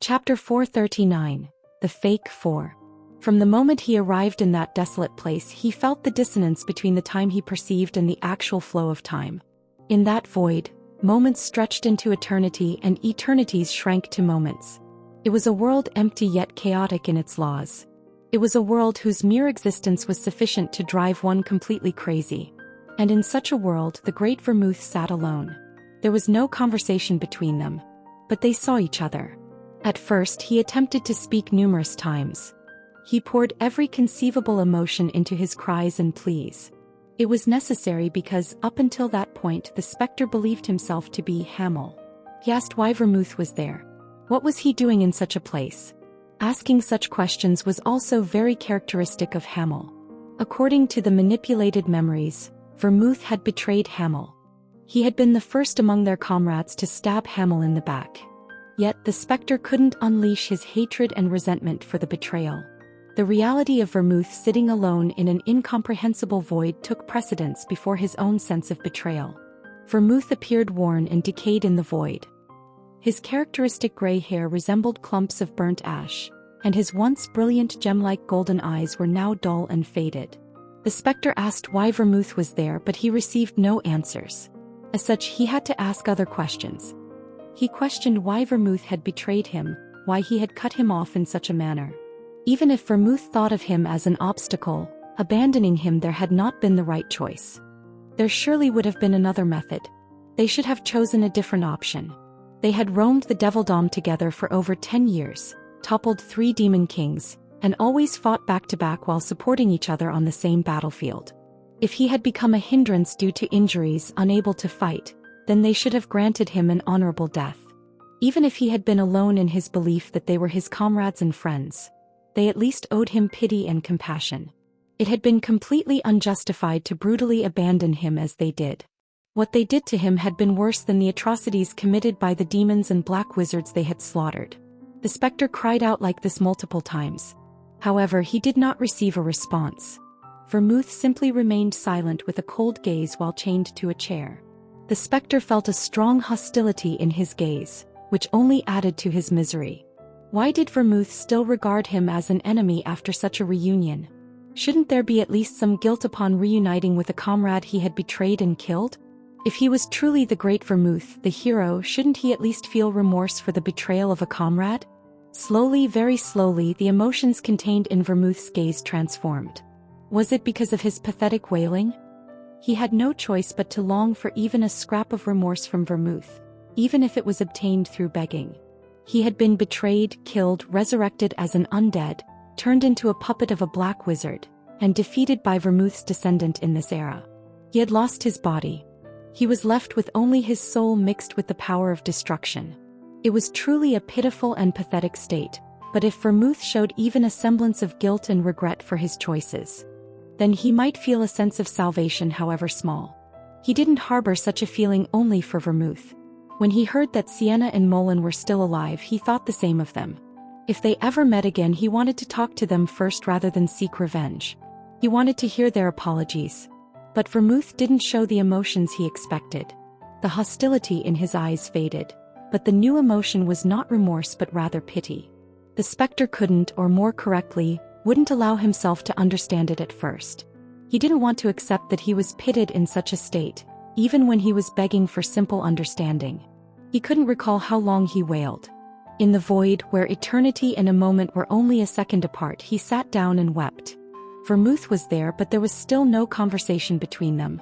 Chapter 439. The Fake Four. From the moment he arrived in that desolate place, he felt the dissonance between the time he perceived and the actual flow of time. In that void, moments stretched into eternity and eternities shrank to moments. It was a world empty yet chaotic in its laws. It was a world whose mere existence was sufficient to drive one completely crazy. And in such a world, the great Vermouth sat alone. There was no conversation between them. But they saw each other. At first, he attempted to speak numerous times. He poured every conceivable emotion into his cries and pleas. It was necessary because, up until that point, the spectre believed himself to be Hamel. He asked why Vermouth was there. What was he doing in such a place? Asking such questions was also very characteristic of Hamel. According to the manipulated memories, Vermouth had betrayed Hamel. He had been the first among their comrades to stab Hamel in the back. Yet the spectre couldn't unleash his hatred and resentment for the betrayal. The reality of Vermouth sitting alone in an incomprehensible void took precedence before his own sense of betrayal. Vermouth appeared worn and decayed in the void. His characteristic gray hair resembled clumps of burnt ash, and his once brilliant gem-like golden eyes were now dull and faded. The spectre asked why Vermouth was there, but he received no answers. As such, he had to ask other questions. He questioned why Vermouth had betrayed him, why he had cut him off in such a manner. Even if Vermouth thought of him as an obstacle, abandoning him there had not been the right choice. There surely would have been another method. They should have chosen a different option. They had roamed the Devildom together for over 10 years, toppled 3 demon kings, and always fought back to back while supporting each other on the same battlefield. If he had become a hindrance due to injuries, unable to fight, then they should have granted him an honorable death. Even if he had been alone in his belief that they were his comrades and friends, they at least owed him pity and compassion. It had been completely unjustified to brutally abandon him as they did. What they did to him had been worse than the atrocities committed by the demons and black wizards they had slaughtered. The spectre cried out like this multiple times. However, he did not receive a response. Vermouth simply remained silent with a cold gaze while chained to a chair. The spectre felt a strong hostility in his gaze, which only added to his misery. Why did Vermouth still regard him as an enemy after such a reunion? Shouldn't there be at least some guilt upon reuniting with a comrade he had betrayed and killed? If he was truly the great Vermouth, the hero, shouldn't he at least feel remorse for the betrayal of a comrade? Slowly, very slowly, the emotions contained in Vermouth's gaze transformed. Was it because of his pathetic wailing? He had no choice but to long for even a scrap of remorse from Vermouth, even if it was obtained through begging. He had been betrayed, killed, resurrected as an undead, turned into a puppet of a black wizard, and defeated by Vermouth's descendant in this era. He had lost his body. He was left with only his soul mixed with the power of destruction. It was truly a pitiful and pathetic state, but if Vermouth showed even a semblance of guilt and regret for his choices, then he might feel a sense of salvation, however small. He didn't harbor such a feeling only for Vermouth. When he heard that Sienna and Molen were still alive, he thought the same of them. If they ever met again, he wanted to talk to them first rather than seek revenge. He wanted to hear their apologies. But Vermouth didn't show the emotions he expected. The hostility in his eyes faded, but the new emotion was not remorse but rather pity. The spectre couldn't, or more correctly, wouldn't allow himself to understand it at first. He didn't want to accept that he was pitted in such a state, even when he was begging for simple understanding. He couldn't recall how long he wailed. In the void, where eternity and a moment were only a second apart, he sat down and wept. Vermouth was there, but there was still no conversation between them.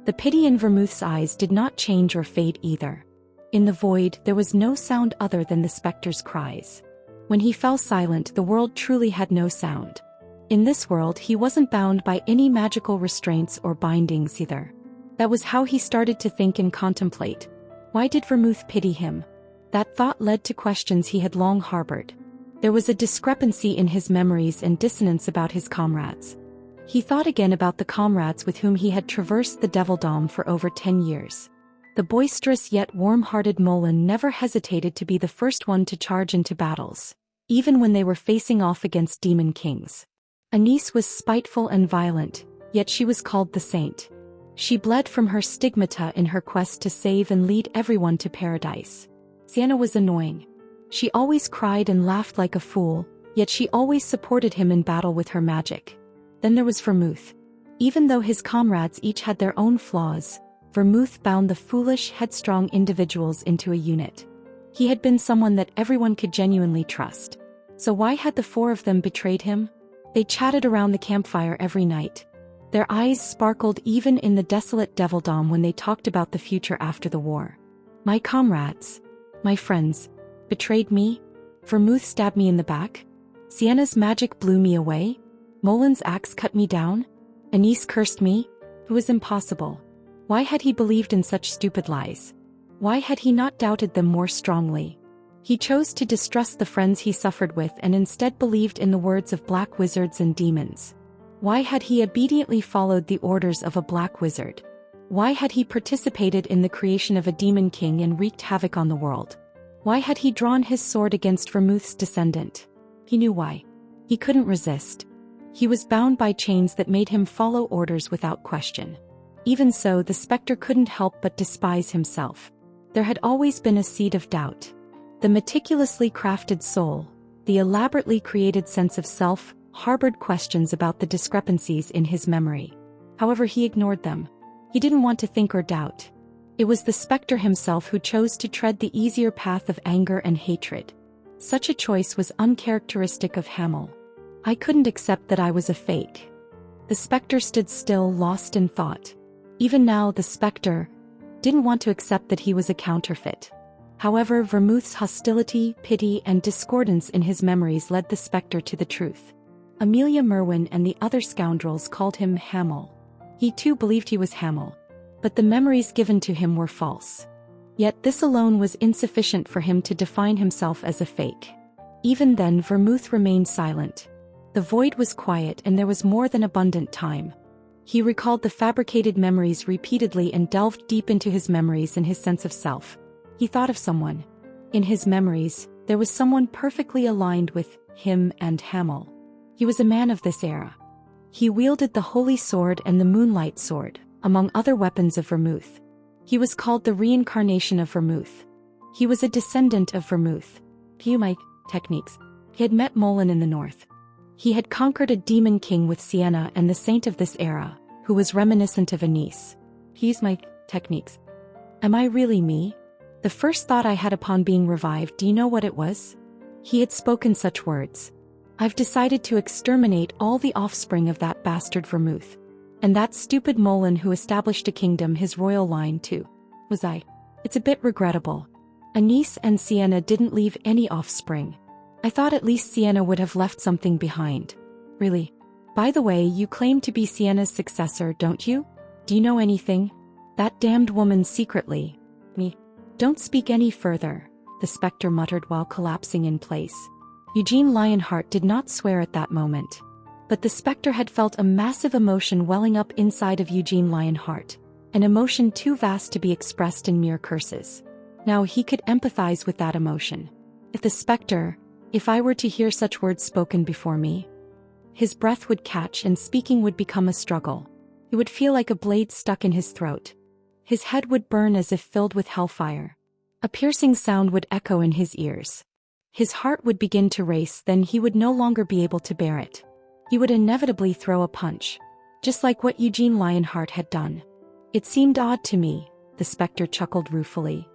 The pity in Vermouth's eyes did not change or fade either. In the void, there was no sound other than the spectre's cries. When he fell silent, the world truly had no sound. In this world, he wasn't bound by any magical restraints or bindings either. That was how he started to think and contemplate. Why did Vermouth pity him? That thought led to questions he had long harbored. There was a discrepancy in his memories and dissonance about his comrades. He thought again about the comrades with whom he had traversed the Devildom for over 10 years. The boisterous yet warm-hearted Molen never hesitated to be the first one to charge into battles, even when they were facing off against demon kings. Anise was spiteful and violent, yet she was called the Saint. She bled from her stigmata in her quest to save and lead everyone to paradise. Sienna was annoying. She always cried and laughed like a fool, yet she always supported him in battle with her magic. Then there was Vermouth. Even though his comrades each had their own flaws, Vermouth bound the foolish, headstrong individuals into a unit. He had been someone that everyone could genuinely trust. So why had the four of them betrayed him? They chatted around the campfire every night. Their eyes sparkled even in the desolate Devildom when they talked about the future after the war. My comrades, my friends, betrayed me. Vermouth stabbed me in the back. Sienna's magic blew me away. Molin's axe cut me down. Anise cursed me. It was impossible. Why had he believed in such stupid lies? Why had he not doubted them more strongly? He chose to distrust the friends he suffered with and instead believed in the words of black wizards and demons. Why had he obediently followed the orders of a black wizard? Why had he participated in the creation of a demon king and wreaked havoc on the world? Why had he drawn his sword against Vermouth's descendant? He knew why. He couldn't resist. He was bound by chains that made him follow orders without question. Even so, the spectre couldn't help but despise himself. There had always been a seed of doubt. The meticulously crafted soul, the elaborately created sense of self, harbored questions about the discrepancies in his memory. However, he ignored them. He didn't want to think or doubt. It was the spectre himself who chose to tread the easier path of anger and hatred. Such a choice was uncharacteristic of Hamel. I couldn't accept that I was a fake. The spectre stood still, lost in thought. Even now, the spectre didn't want to accept that he was a counterfeit. However, Vermouth's hostility, pity, and discordance in his memories led the spectre to the truth. Amelia Merwin and the other scoundrels called him Hamel. He too believed he was Hamel. But the memories given to him were false. Yet this alone was insufficient for him to define himself as a fake. Even then, Vermouth remained silent. The void was quiet and there was more than abundant time. He recalled the fabricated memories repeatedly and delved deep into his memories and his sense of self. He thought of someone. In his memories, there was someone perfectly aligned with him and Hamel. He was a man of this era. He wielded the Holy Sword and the Moonlight Sword, among other weapons of Vermouth. He was called the Reincarnation of Vermouth. He was a descendant of Vermouth. My techniques. He had met Molin in the north. He had conquered a demon king with Sienna and the saint of this era, who was reminiscent of Anise. My techniques. Am I really me? The first thought I had upon being revived, do you know what it was? He had spoken such words. I've decided to exterminate all the offspring of that bastard Vermouth. And that stupid Molin who established a kingdom, his royal line too. Was I? It's a bit regrettable. Anise and Sienna didn't leave any offspring. I thought at least Sienna would have left something behind. Really? By the way, you claim to be Sienna's successor, don't you? Do you know anything? That damned woman secretly. Me. Don't speak any further, the spectre muttered while collapsing in place. Eugene Lionheart did not swear at that moment. But the spectre had felt a massive emotion welling up inside of Eugene Lionheart, an emotion too vast to be expressed in mere curses. Now he could empathize with that emotion. If I were to hear such words spoken before me, his breath would catch and speaking would become a struggle. It would feel like a blade stuck in his throat. His head would burn as if filled with hellfire. A piercing sound would echo in his ears. His heart would begin to race, then he would no longer be able to bear it. He would inevitably throw a punch, just like what Eugene Lionheart had done. It seemed odd to me, the spectre chuckled ruefully.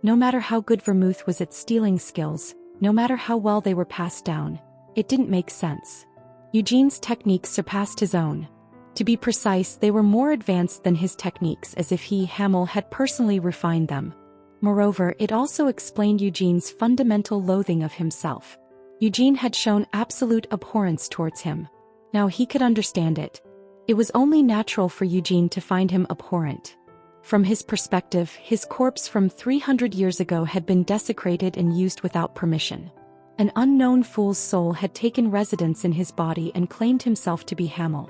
No matter how good Vermouth was at stealing skills, no matter how well they were passed down, it didn't make sense. Eugene's techniques surpassed his own. To be precise, they were more advanced than his techniques, as if he, Hamel, had personally refined them. Moreover, it also explained Eugene's fundamental loathing of himself. Eugene had shown absolute abhorrence towards him. Now he could understand it. It was only natural for Eugene to find him abhorrent. From his perspective, his corpse from 300 years ago had been desecrated and used without permission. An unknown fool's soul had taken residence in his body and claimed himself to be Hamel.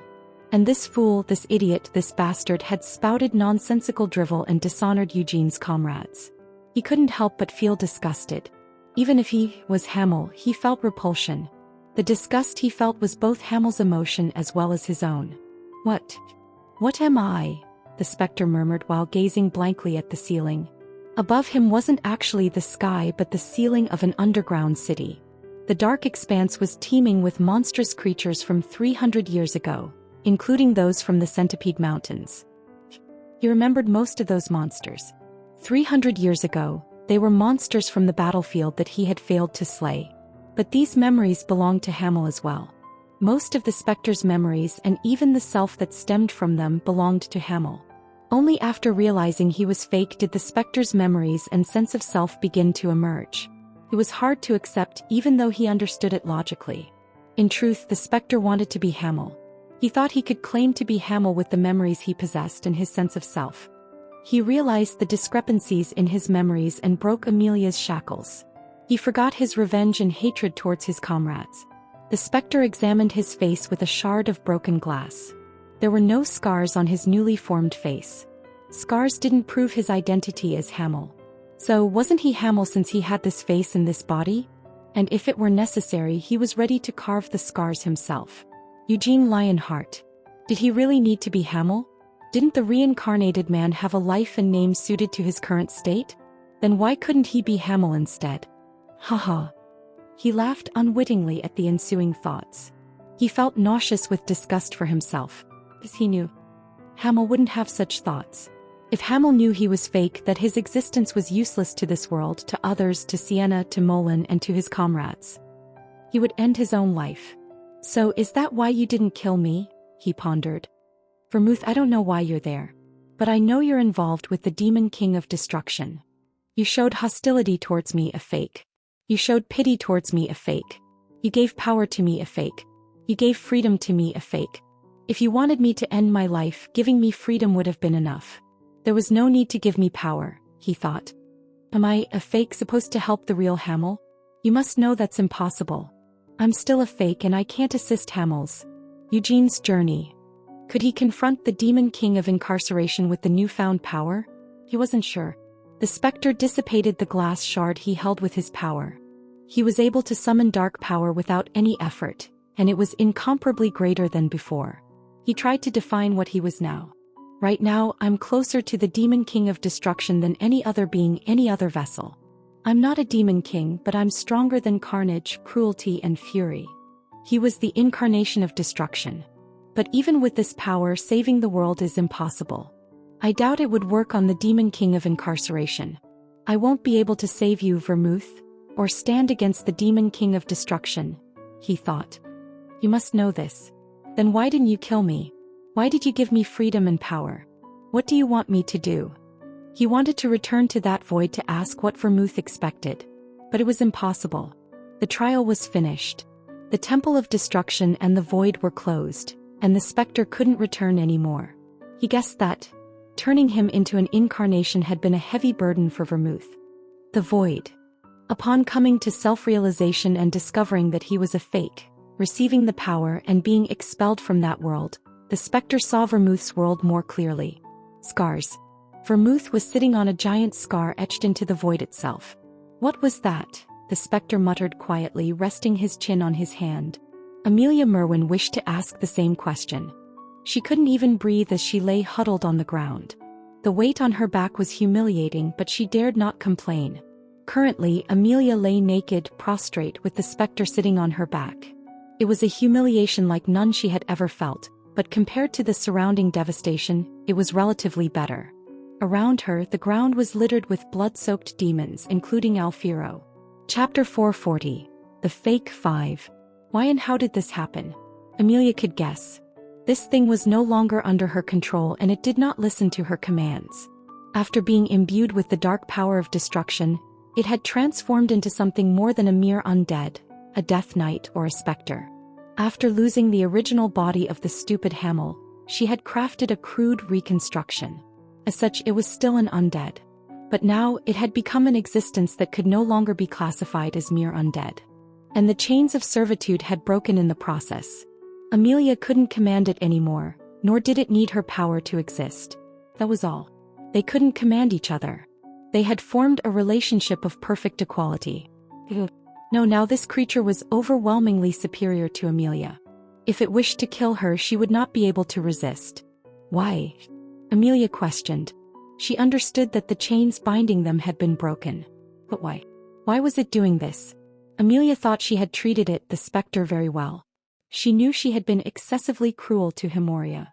And this fool, this idiot, this bastard had spouted nonsensical drivel and dishonored Eugene's comrades. He couldn't help but feel disgusted. Even if he was Hamel, he felt repulsion. The disgust he felt was both Hamel's emotion as well as his own. What am I? The spectre murmured while gazing blankly at the ceiling. Above him wasn't actually the sky but the ceiling of an underground city. The dark expanse was teeming with monstrous creatures from 300 years ago, including those from the Centipede Mountains. He remembered most of those monsters. 300 years ago, they were monsters from the battlefield that he had failed to slay. But these memories belonged to Hamel as well. Most of the specter's memories and even the self that stemmed from them belonged to Hamel. Only after realizing he was fake did the specter's memories and sense of self begin to emerge. It was hard to accept even though he understood it logically. In truth, the specter wanted to be Hamel. He thought he could claim to be Hamel with the memories he possessed and his sense of self. He realized the discrepancies in his memories and broke Amelia's shackles. He forgot his revenge and hatred towards his comrades. The specter examined his face with a shard of broken glass. There were no scars on his newly formed face. Scars didn't prove his identity as Hamel. So wasn't he Hamel since he had this face and this body? And if it were necessary, he was ready to carve the scars himself. Eugene Lionheart. Did he really need to be Hamel? Didn't the reincarnated man have a life and name suited to his current state? Then why couldn't he be Hamel instead? Haha. He laughed unwittingly at the ensuing thoughts. He felt nauseous with disgust for himself. Because he knew Hamel wouldn't have such thoughts. If Hamel knew he was fake, that his existence was useless to this world, to others, to Sienna, to Molen, and to his comrades, he would end his own life. So is that why you didn't kill me? He pondered. Vermouth, I don't know why you're there. But I know you're involved with the Demon King of Destruction. You showed hostility towards me, a fake. You showed pity towards me, a fake. You gave power to me, a fake. You gave freedom to me, a fake. If you wanted me to end my life, giving me freedom would have been enough. There was no need to give me power, he thought. Am I, a fake, supposed to help the real Hamel? You must know that's impossible. I'm still a fake and I can't assist Hamel's. Eugene's journey. Could he confront the Demon King of Incarceration with the newfound power? He wasn't sure. The specter dissipated the glass shard he held with his power. He was able to summon dark power without any effort, and it was incomparably greater than before. He tried to define what he was now. Right now, I'm closer to the Demon King of Destruction than any other being, any other vessel. I'm not a Demon King, but I'm stronger than carnage, cruelty, and fury. He was the incarnation of destruction. But even with this power, saving the world is impossible. I doubt it would work on the Demon King of Incarceration. I won't be able to save you, Vermouth, or stand against the Demon King of Destruction, he thought. You must know this. Then why didn't you kill me? Why did you give me freedom and power? What do you want me to do? He wanted to return to that void to ask what Vermouth expected. But it was impossible. The trial was finished. The Temple of Destruction and the void were closed, and the specter couldn't return anymore. He guessed that turning him into an incarnation had been a heavy burden for Vermouth. The void. Upon coming to self-realization and discovering that he was a fake, receiving the power and being expelled from that world, the specter saw Vermouth's world more clearly. Scars. Vermouth was sitting on a giant scar etched into the void itself. What was that? The specter muttered quietly, resting his chin on his hand. Amelia Merwin wished to ask the same question. She couldn't even breathe as she lay huddled on the ground. The weight on her back was humiliating, but she dared not complain. Currently, Amelia lay naked, prostrate, with the specter sitting on her back. It was a humiliation like none she had ever felt, but compared to the surrounding devastation, it was relatively better. Around her, the ground was littered with blood-soaked demons, including Alfiro. Chapter 440. The Fake Five. Why and how did this happen? Amelia could guess. This thing was no longer under her control and it did not listen to her commands. After being imbued with the dark power of destruction, it had transformed into something more than a mere undead, a death knight or a specter. After losing the original body of the stupid Hamel, she had crafted a crude reconstruction. As such, it was still an undead. But now, it had become an existence that could no longer be classified as mere undead. And the chains of servitude had broken in the process. Amelia couldn't command it anymore, nor did it need her power to exist. That was all. They couldn't command each other. They had formed a relationship of perfect equality. No, now this creature was overwhelmingly superior to Amelia. If it wished to kill her, she would not be able to resist. Why? Amelia questioned. She understood that the chains binding them had been broken. But why? Why was it doing this? Amelia thought she had treated it, the specter, very well. She knew she had been excessively cruel to Himoria.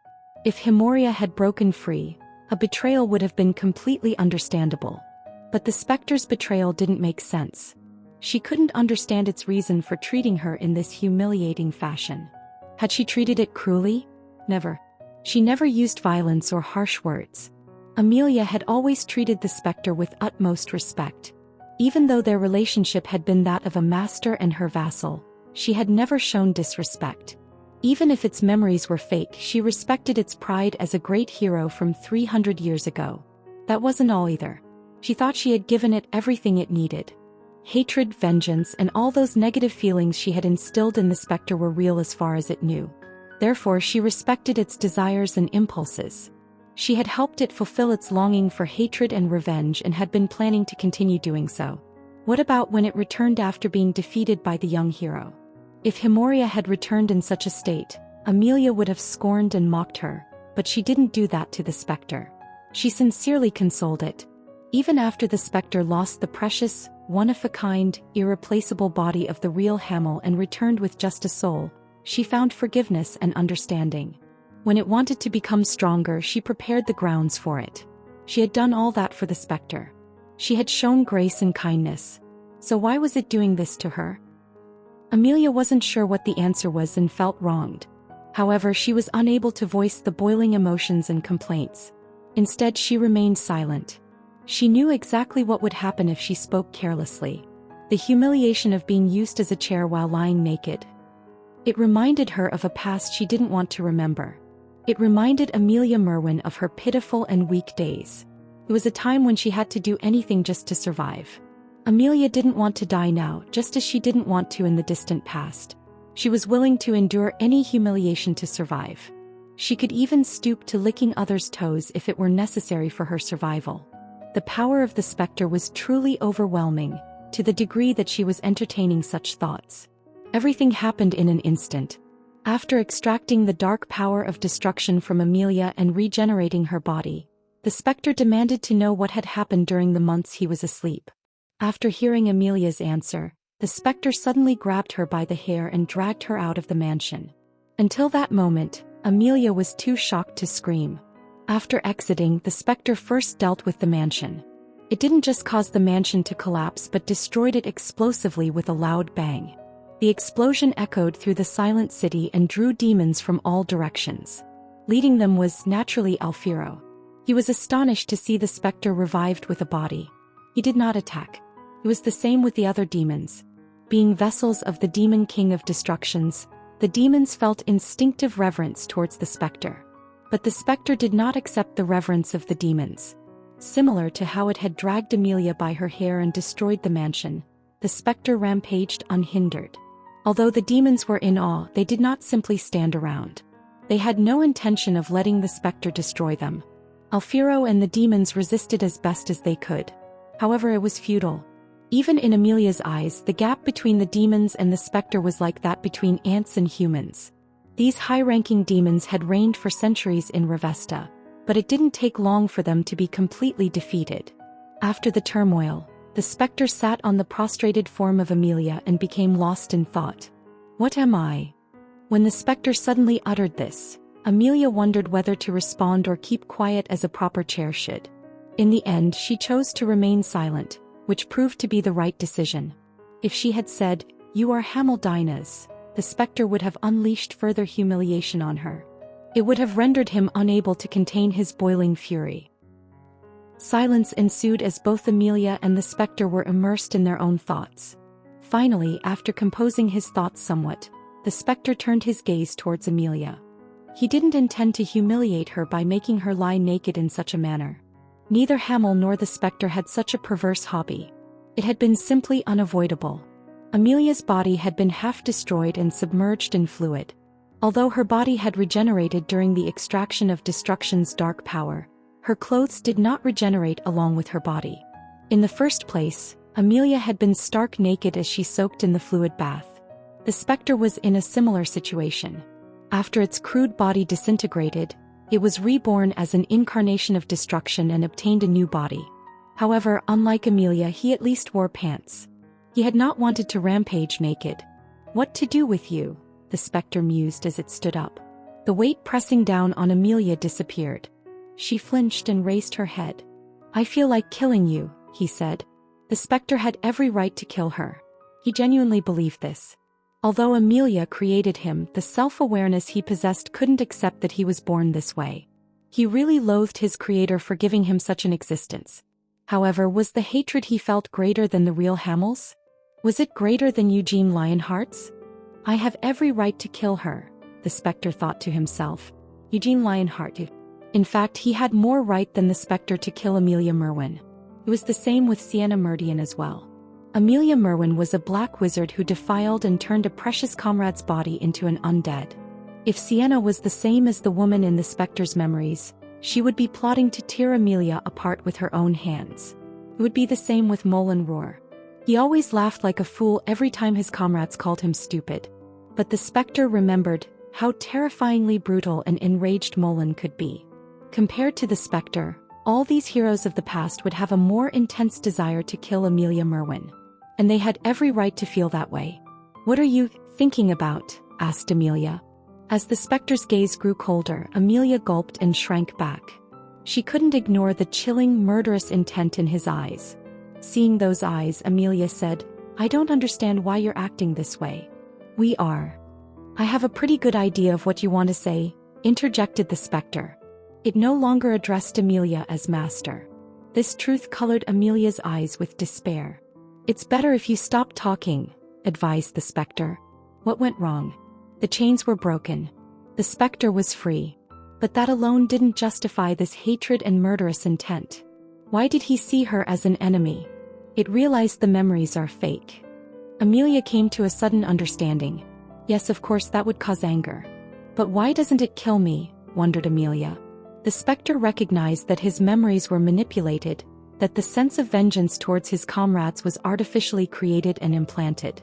If Himoria had broken free, a betrayal would have been completely understandable. But the specter's betrayal didn't make sense. She couldn't understand its reason for treating her in this humiliating fashion. Had she treated it cruelly? Never. She never used violence or harsh words. Amelia had always treated the specter with utmost respect. Even though their relationship had been that of a master and her vassal, she had never shown disrespect. Even if its memories were fake, she respected its pride as a great hero from 300 years ago. That wasn't all either. She thought she had given it everything it needed. Hatred, vengeance, and all those negative feelings she had instilled in the specter were real as far as it knew. Therefore, she respected its desires and impulses. She had helped it fulfill its longing for hatred and revenge and had been planning to continue doing so. What about when it returned after being defeated by the young hero? If Himoria had returned in such a state, Amelia would have scorned and mocked her, but she didn't do that to the specter. She sincerely consoled it. Even after the specter lost the precious, one-of-a-kind, irreplaceable body of the real Hamel and returned with just a soul, she found forgiveness and understanding. When it wanted to become stronger, she prepared the grounds for it. She had done all that for the specter. She had shown grace and kindness. So why was it doing this to her? Amelia wasn't sure what the answer was and felt wronged. However, she was unable to voice the boiling emotions and complaints. Instead, she remained silent. She knew exactly what would happen if she spoke carelessly. The humiliation of being used as a chair while lying naked. It reminded her of a past she didn't want to remember. It reminded Amelia Merwin of her pitiful and weak days. It was a time when she had to do anything just to survive. Amelia didn't want to die now, just as she didn't want to in the distant past. She was willing to endure any humiliation to survive. She could even stoop to licking others' toes if it were necessary for her survival. The power of the specter was truly overwhelming, to the degree that she was entertaining such thoughts. Everything happened in an instant. After extracting the dark power of destruction from Amelia and regenerating her body, the specter demanded to know what had happened during the months he was asleep. After hearing Amelia's answer, the specter suddenly grabbed her by the hair and dragged her out of the mansion. Until that moment, Amelia was too shocked to scream. After exiting, the specter first dealt with the mansion. It didn't just cause the mansion to collapse but destroyed it explosively with a loud bang. The explosion echoed through the silent city and drew demons from all directions. Leading them was, naturally, Alfiro. He was astonished to see the specter revived with a body. He did not attack. It was the same with the other demons. Being vessels of the demon king of destructions, the demons felt instinctive reverence towards the specter. But the specter did not accept the reverence of the demons. Similar to how it had dragged Amelia by her hair and destroyed the mansion, the specter rampaged unhindered. Although the demons were in awe, they did not simply stand around. They had no intention of letting the specter destroy them. Alfiro and the demons resisted as best as they could. However, it was futile. Even in Amelia's eyes, the gap between the demons and the specter was like that between ants and humans. These high-ranking demons had reigned for centuries in Revesta, but it didn't take long for them to be completely defeated. After the turmoil, the specter sat on the prostrated form of Amelia and became lost in thought. "What am I?" When the specter suddenly uttered this, Amelia wondered whether to respond or keep quiet as a proper chair should. In the end, she chose to remain silent, which proved to be the right decision. If she had said, "You are Hamildina's," the specter would have unleashed further humiliation on her. It would have rendered him unable to contain his boiling fury. Silence ensued as both Amelia and the specter were immersed in their own thoughts. Finally, after composing his thoughts somewhat, the specter turned his gaze towards Amelia. He didn't intend to humiliate her by making her lie naked in such a manner. Neither Hamel nor the specter had such a perverse hobby. It had been simply unavoidable. Amelia's body had been half destroyed and submerged in fluid. Although her body had regenerated during the extraction of destruction's dark power, her clothes did not regenerate along with her body. In the first place, Amelia had been stark naked as she soaked in the fluid bath. The specter was in a similar situation. After its crude body disintegrated, It was reborn as an incarnation of destruction and obtained a new body. However, unlike Amelia, he at least wore pants. He had not wanted to rampage naked. What to do with you? The specter mused as it stood up. The weight pressing down on Amelia disappeared. She flinched and raised her head. I feel like killing you, he said. The specter had every right to kill her. He genuinely believed this. Although Amelia created him, the self-awareness he possessed couldn't accept that he was born this way. He really loathed his creator for giving him such an existence. However, was the hatred he felt greater than the real Hamel's? Was it greater than Eugene Lionheart's? I have every right to kill her, the specter thought to himself. Eugene Lionheart. In fact, he had more right than the specter to kill Amelia Merwin. It was the same with Sienna Meridian as well. Amelia Merwin was a black wizard who defiled and turned a precious comrade's body into an undead. If Sienna was the same as the woman in the specter's memories, she would be plotting to tear Amelia apart with her own hands. It would be the same with Moulin Roar. He always laughed like a fool every time his comrades called him stupid. But the specter remembered how terrifyingly brutal and enraged Moulin could be. Compared to the specter, all these heroes of the past would have a more intense desire to kill Amelia Merwin. And they had every right to feel that way. What are you thinking about? Asked Amelia. As the specter's gaze grew colder, Amelia gulped and shrank back. She couldn't ignore the chilling, murderous intent in his eyes. Seeing those eyes, Amelia said, I don't understand why you're acting this way. We are. I have a pretty good idea of what you want to say, interjected the specter. It no longer addressed Amelia as master. This truth colored Amelia's eyes with despair. It's better if you stop talking, advised the specter. What went wrong? The chains were broken. The specter was free. But that alone didn't justify this hatred and murderous intent. Why did he see her as an enemy? It realized the memories are fake. Amelia came to a sudden understanding. Yes, of course that would cause anger. But why doesn't it kill me? Wondered Amelia. The specter recognized that his memories were manipulated, that the sense of vengeance towards his comrades was artificially created and implanted.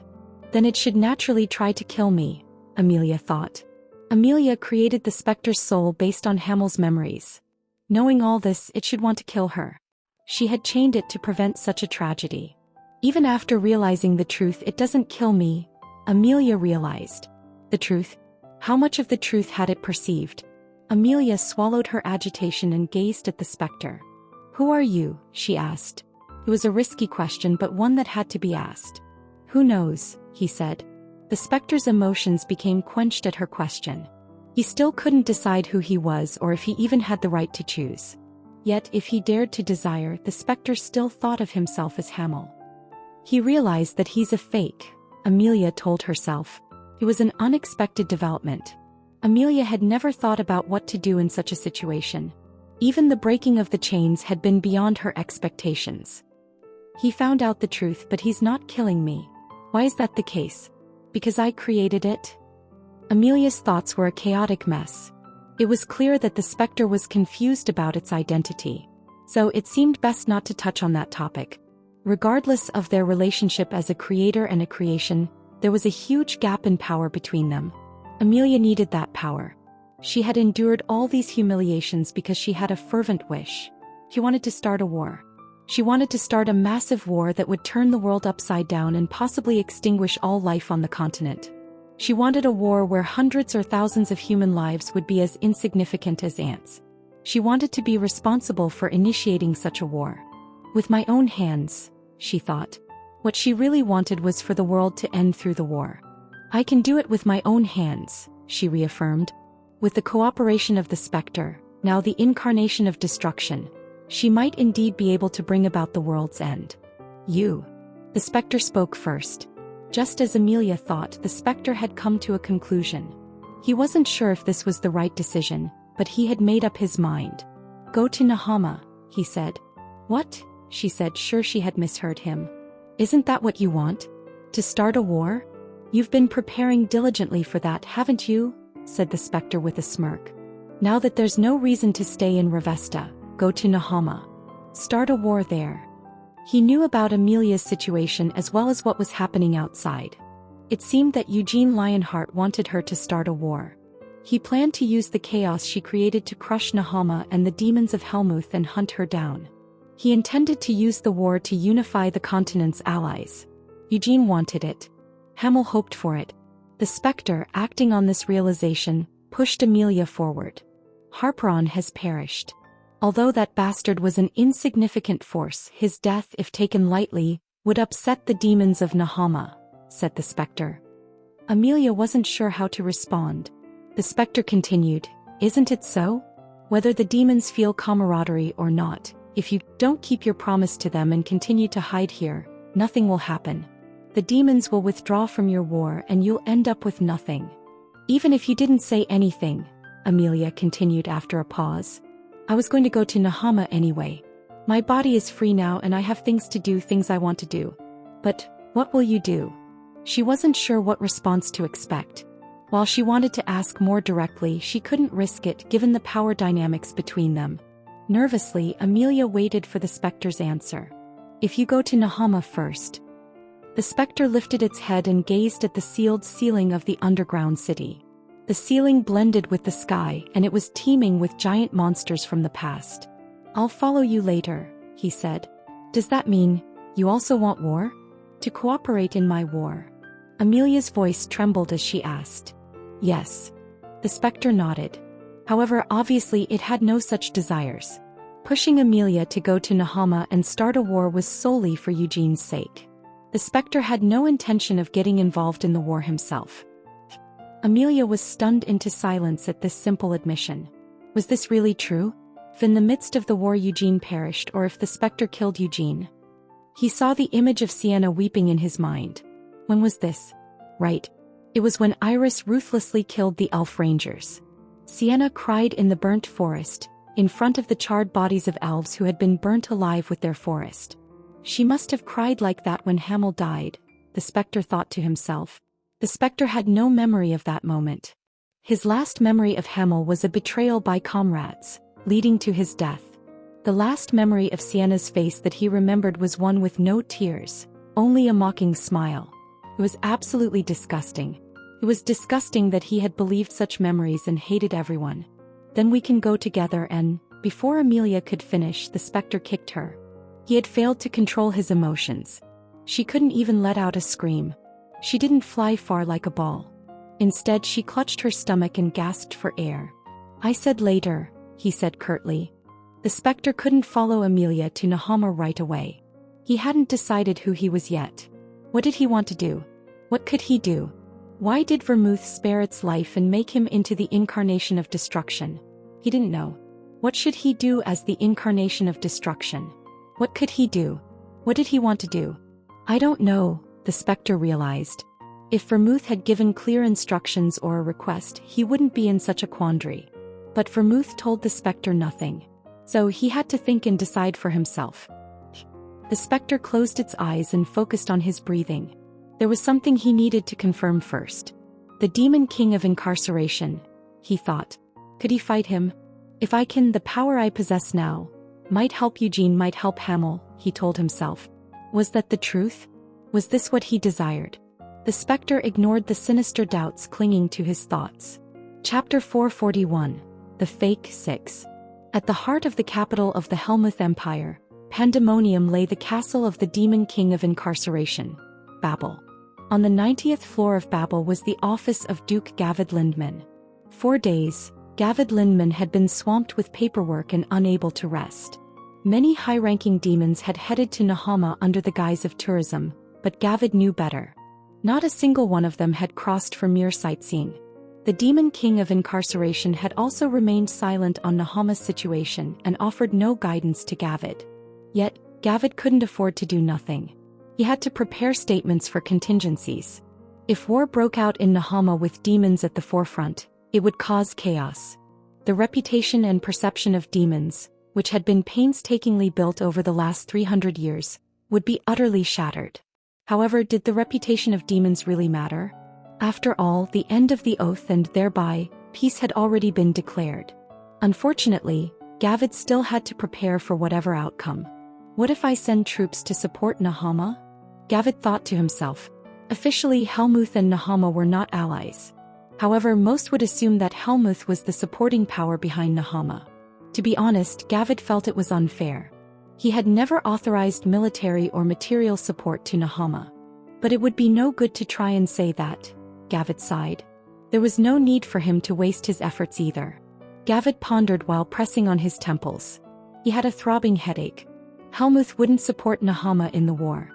Then it should naturally try to kill me, Amelia thought. Amelia created the specter's soul based on Hamel's memories. Knowing all this, it should want to kill her. She had chained it to prevent such a tragedy. Even after realizing the truth, it doesn't kill me, Amelia realized. The truth? How much of the truth had it perceived? Amelia swallowed her agitation and gazed at the specter. Who are you? She asked. It was a risky question, but one that had to be asked. Who knows? He said. The specter's emotions became quenched at her question. He still couldn't decide who he was or if he even had the right to choose. Yet, if he dared to desire, the specter still thought of himself as Hamel. He realized that he's a fake, Amelia told herself. It was an unexpected development. Amelia had never thought about what to do in such a situation. Even the breaking of the chains had been beyond her expectations. He found out the truth, but he's not killing me. Why is that the case? Because I created it? Amelia's thoughts were a chaotic mess. It was clear that the specter was confused about its identity. So it seemed best not to touch on that topic. Regardless of their relationship as a creator and a creation, there was a huge gap in power between them. Amelia needed that power. She had endured all these humiliations because she had a fervent wish. She wanted to start a war. She wanted to start a massive war that would turn the world upside down and possibly extinguish all life on the continent. She wanted a war where hundreds or thousands of human lives would be as insignificant as ants. She wanted to be responsible for initiating such a war. With my own hands, she thought. What she really wanted was for the world to end through the war. I can do it with my own hands, she reaffirmed. With the cooperation of the specter, now the incarnation of destruction, she might indeed be able to bring about the world's end. You. The specter spoke first. Just as Amelia thought, the specter had come to a conclusion. He wasn't sure if this was the right decision, but he had made up his mind. Go to Nahama, he said. What? She said, sure she had misheard him. Isn't that what you want? To start a war? You've been preparing diligently for that, haven't you? Said the specter with a smirk. Now that there's no reason to stay in Ravesta, go to Nahama. Start a war there. He knew about Amelia's situation as well as what was happening outside. It seemed that Eugene Lionheart wanted her to start a war. He planned to use the chaos she created to crush Nahama and the demons of Helmuth and hunt her down. He intended to use the war to unify the continent's allies. Eugene wanted it. Hamel hoped for it. The Spectre, acting on this realization, pushed Amelia forward. Harperon has perished. Although that bastard was an insignificant force, his death, if taken lightly, would upset the demons of Nahama, said the Spectre. Amelia wasn't sure how to respond. The Spectre continued, "Isn't it so? Whether the demons feel camaraderie or not, if you don't keep your promise to them and continue to hide here, nothing will happen. The demons will withdraw from your war and you'll end up with nothing. Even if you didn't say anything," Amelia continued after a pause. "I was going to go to Nahama anyway. My body is free now and I have things to do, things I want to do. But what will you do?" She wasn't sure what response to expect. While she wanted to ask more directly, she couldn't risk it given the power dynamics between them. Nervously, Amelia waited for the Spectre's answer. "If you go to Nahama first." The Spectre lifted its head and gazed at the sealed ceiling of the underground city. The ceiling blended with the sky, and it was teeming with giant monsters from the past. "I'll follow you later," he said. "Does that mean you also want war? To cooperate in my war?" Amelia's voice trembled as she asked. "Yes." The Spectre nodded. However, obviously it had no such desires. Pushing Amelia to go to Nahama and start a war was solely for Eugene's sake. The Spectre had no intention of getting involved in the war himself. Amelia was stunned into silence at this simple admission. Was this really true? If in the midst of the war Eugene perished, or if the Spectre killed Eugene? He saw the image of Sienna weeping in his mind. When was this? Right. It was when Iris ruthlessly killed the elf rangers. Sienna cried in the burnt forest, in front of the charred bodies of elves who had been burnt alive with their forest. She must have cried like that when Hamel died, the Spectre thought to himself. The Spectre had no memory of that moment. His last memory of Hamel was a betrayal by comrades, leading to his death. The last memory of Sienna's face that he remembered was one with no tears, only a mocking smile. It was absolutely disgusting. It was disgusting that he had believed such memories and hated everyone. "Then we can go together," and, before Amelia could finish, the Spectre kicked her. He had failed to control his emotions. She couldn't even let out a scream. She didn't fly far like a ball. Instead, she clutched her stomach and gasped for air. "I said later," he said curtly. The Spectre couldn't follow Amelia to Nahama right away. He hadn't decided who he was yet. What did he want to do? What could he do? Why did Vermouth spare its life and make him into the incarnation of destruction? He didn't know. What should he do as the incarnation of destruction? What could he do? What did he want to do? "I don't know," the Spectre realized. If Vermouth had given clear instructions or a request, he wouldn't be in such a quandary. But Vermouth told the Spectre nothing. So he had to think and decide for himself. The Spectre closed its eyes and focused on his breathing. There was something he needed to confirm first. The Demon King of Incarceration, he thought. Could he fight him? "If I can, the power I possess now might help Eugene, might help Hamel," he told himself. Was that the truth? Was this what he desired? The Spectre ignored the sinister doubts clinging to his thoughts. Chapter 441. The Fake Six. At the heart of the capital of the Helmuth Empire, Pandemonium, lay the castle of the Demon King of Incarceration, Babel. On the 90th floor of Babel was the office of Duke Gavid Lindman. For days, Gavid Lindman had been swamped with paperwork and unable to rest. Many high-ranking demons had headed to Nahama under the guise of tourism, but Gavid knew better. Not a single one of them had crossed for mere sightseeing. The Demon King of Incarceration had also remained silent on Nahama's situation and offered no guidance to Gavid. Yet, Gavid couldn't afford to do nothing. He had to prepare statements for contingencies. If war broke out in Nahama with demons at the forefront, it would cause chaos. The reputation and perception of demons, which had been painstakingly built over the last 300 years, would be utterly shattered. However, did the reputation of demons really matter? After all, the end of the oath and thereby, peace had already been declared. Unfortunately, Gavid still had to prepare for whatever outcome. What if I send troops to support Nahama? Gavid thought to himself. Officially, Helmuth and Nahama were not allies. However, most would assume that Helmuth was the supporting power behind Nahama. To be honest, Gavid felt it was unfair. He had never authorized military or material support to Nahama. But it would be no good to try and say that, Gavid sighed. There was no need for him to waste his efforts either. Gavid pondered while pressing on his temples. He had a throbbing headache. Helmuth wouldn't support Nahama in the war.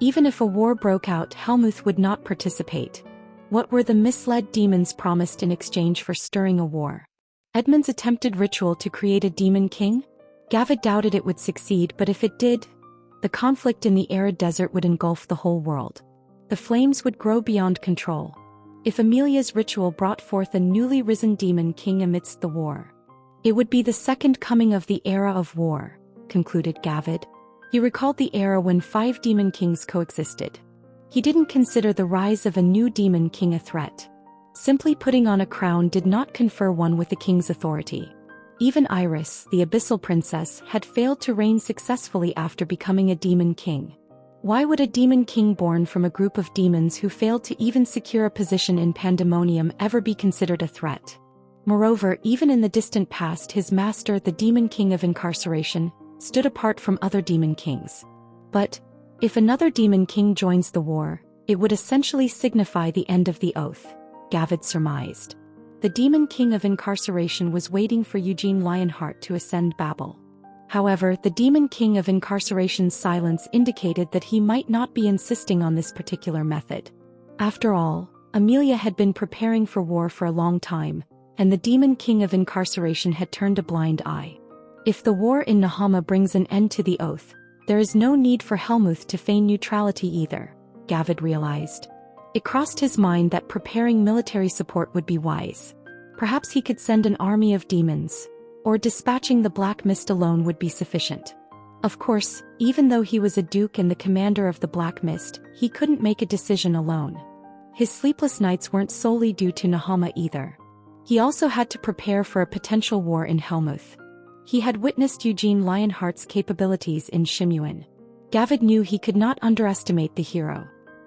Even if a war broke out, Helmuth would not participate. What were the misled demons promised in exchange for stirring a war? Edmund's attempted ritual to create a demon king? Gavid doubted it would succeed, but if it did, the conflict in the arid desert would engulf the whole world. The flames would grow beyond control. If Amelia's ritual brought forth a newly risen demon king amidst the war, it would be the second coming of the era of war, concluded Gavid. He recalled the era when 5 demon kings coexisted. He didn't consider the rise of a new demon king a threat. Simply putting on a crown did not confer one with the king's authority. Even Iris, the abyssal princess, had failed to reign successfully after becoming a demon king. Why would a demon king born from a group of demons who failed to even secure a position in Pandemonium ever be considered a threat? Moreover, even in the distant past, his master, the demon king of incarceration, stood apart from other demon kings. But if another demon king joins the war, it would essentially signify the end of the oath, Gavid surmised. The demon king of incarceration was waiting for Eugene Lionheart to ascend Babel. However, the demon king of incarceration's silence indicated that he might not be insisting on this particular method. After all, Amelia had been preparing for war for a long time, and the demon king of incarceration had turned a blind eye. If the war in Nahama brings an end to the oath, there is no need for Helmuth to feign neutrality either, Gavid realized. It crossed his mind that preparing military support would be wise. Perhaps he could send an army of demons, or dispatching the Black Mist alone would be sufficient. Of course, even though he was a duke and the commander of the Black Mist, he couldn't make a decision alone. His sleepless nights weren't solely due to Nahama either. He also had to prepare for a potential war in Helmuth. He had witnessed Eugene Lionheart's capabilities in Shimuin. Gavid knew he could not underestimate the hero.